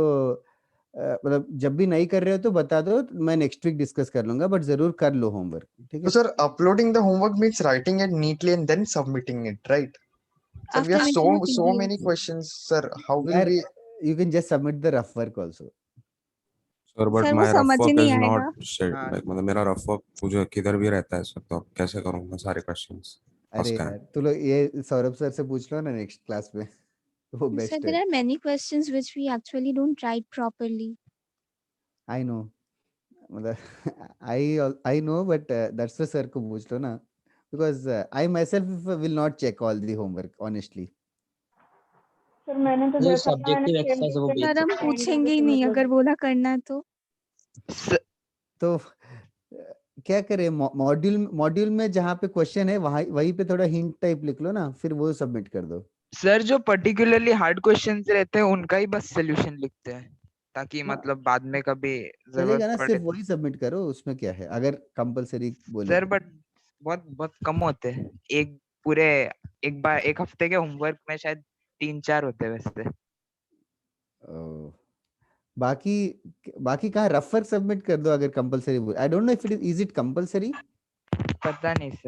मतलब जब भी नहीं कर रहे हो तो बता दो, मैं नेक्स्ट वीक डिस्कस कर लूंगा, बट जरूर कर लो होमवर्क, ठीक है? So sir, uploading the homework means writing it neatly and then submitting it, right? Sir, we After have making a so PDF. many questions, sir. How will यार, we? you can just submit the rough work also. Sir but Sir, वो my rough समझ ही work नहीं is आएगा। Not set, हाँ। Like मतलब मेरा rough work मुझे किधर भी रहता है सर, तो अब कैसे करूंगा सारे क्वेश्चंस? अरे यार, तो लोग ये सौरभ सर से पूछ लो ना नेक्स्ट क्लास में, वो Sir, बेस्ट there है। are many questions which we actually don't write properly. I know, मतलब I know, but that's sir को पूछ लो ना, because I my self will not check all the homework honestly. Sir मैंने तो जो जैसा मैंने सब्जेक्टिव एक्सरसाइज है वो बेच सर हम सकते हैं। पूछेंगे ही नहीं अगर बोला करना तो। तो क्या करें, मॉड्यूल में जहाँ पे क्वेश्चन है वहीं पे थोड़ा हिंट टाइप लिख लो ना, फिर वो सबमिट कर दो। सर जो पर्टिकुलरली हार्ड क्वेश्चंस रहते हैं उनका ही बस सोल्यूशन लिखते हैं, ताकि हाँ। मतलब बाद में कभी चलेगा जरूरत ना, पड़े सिर्फ तो। वही सबमिट करो, उसमें क्या है अगर कंपलसरी बोले सर तो। बट बहुत बहुत कम होते हैं, एक हफ्ते के होमवर्क में शायद 3-4 होते हैं वैसे। ओ, बाकी कहाँ रफ वर्क सबमिट कर दो अगर कंपलसरी बोले। आई don't know if it is it compulsory. पता नहीं सर।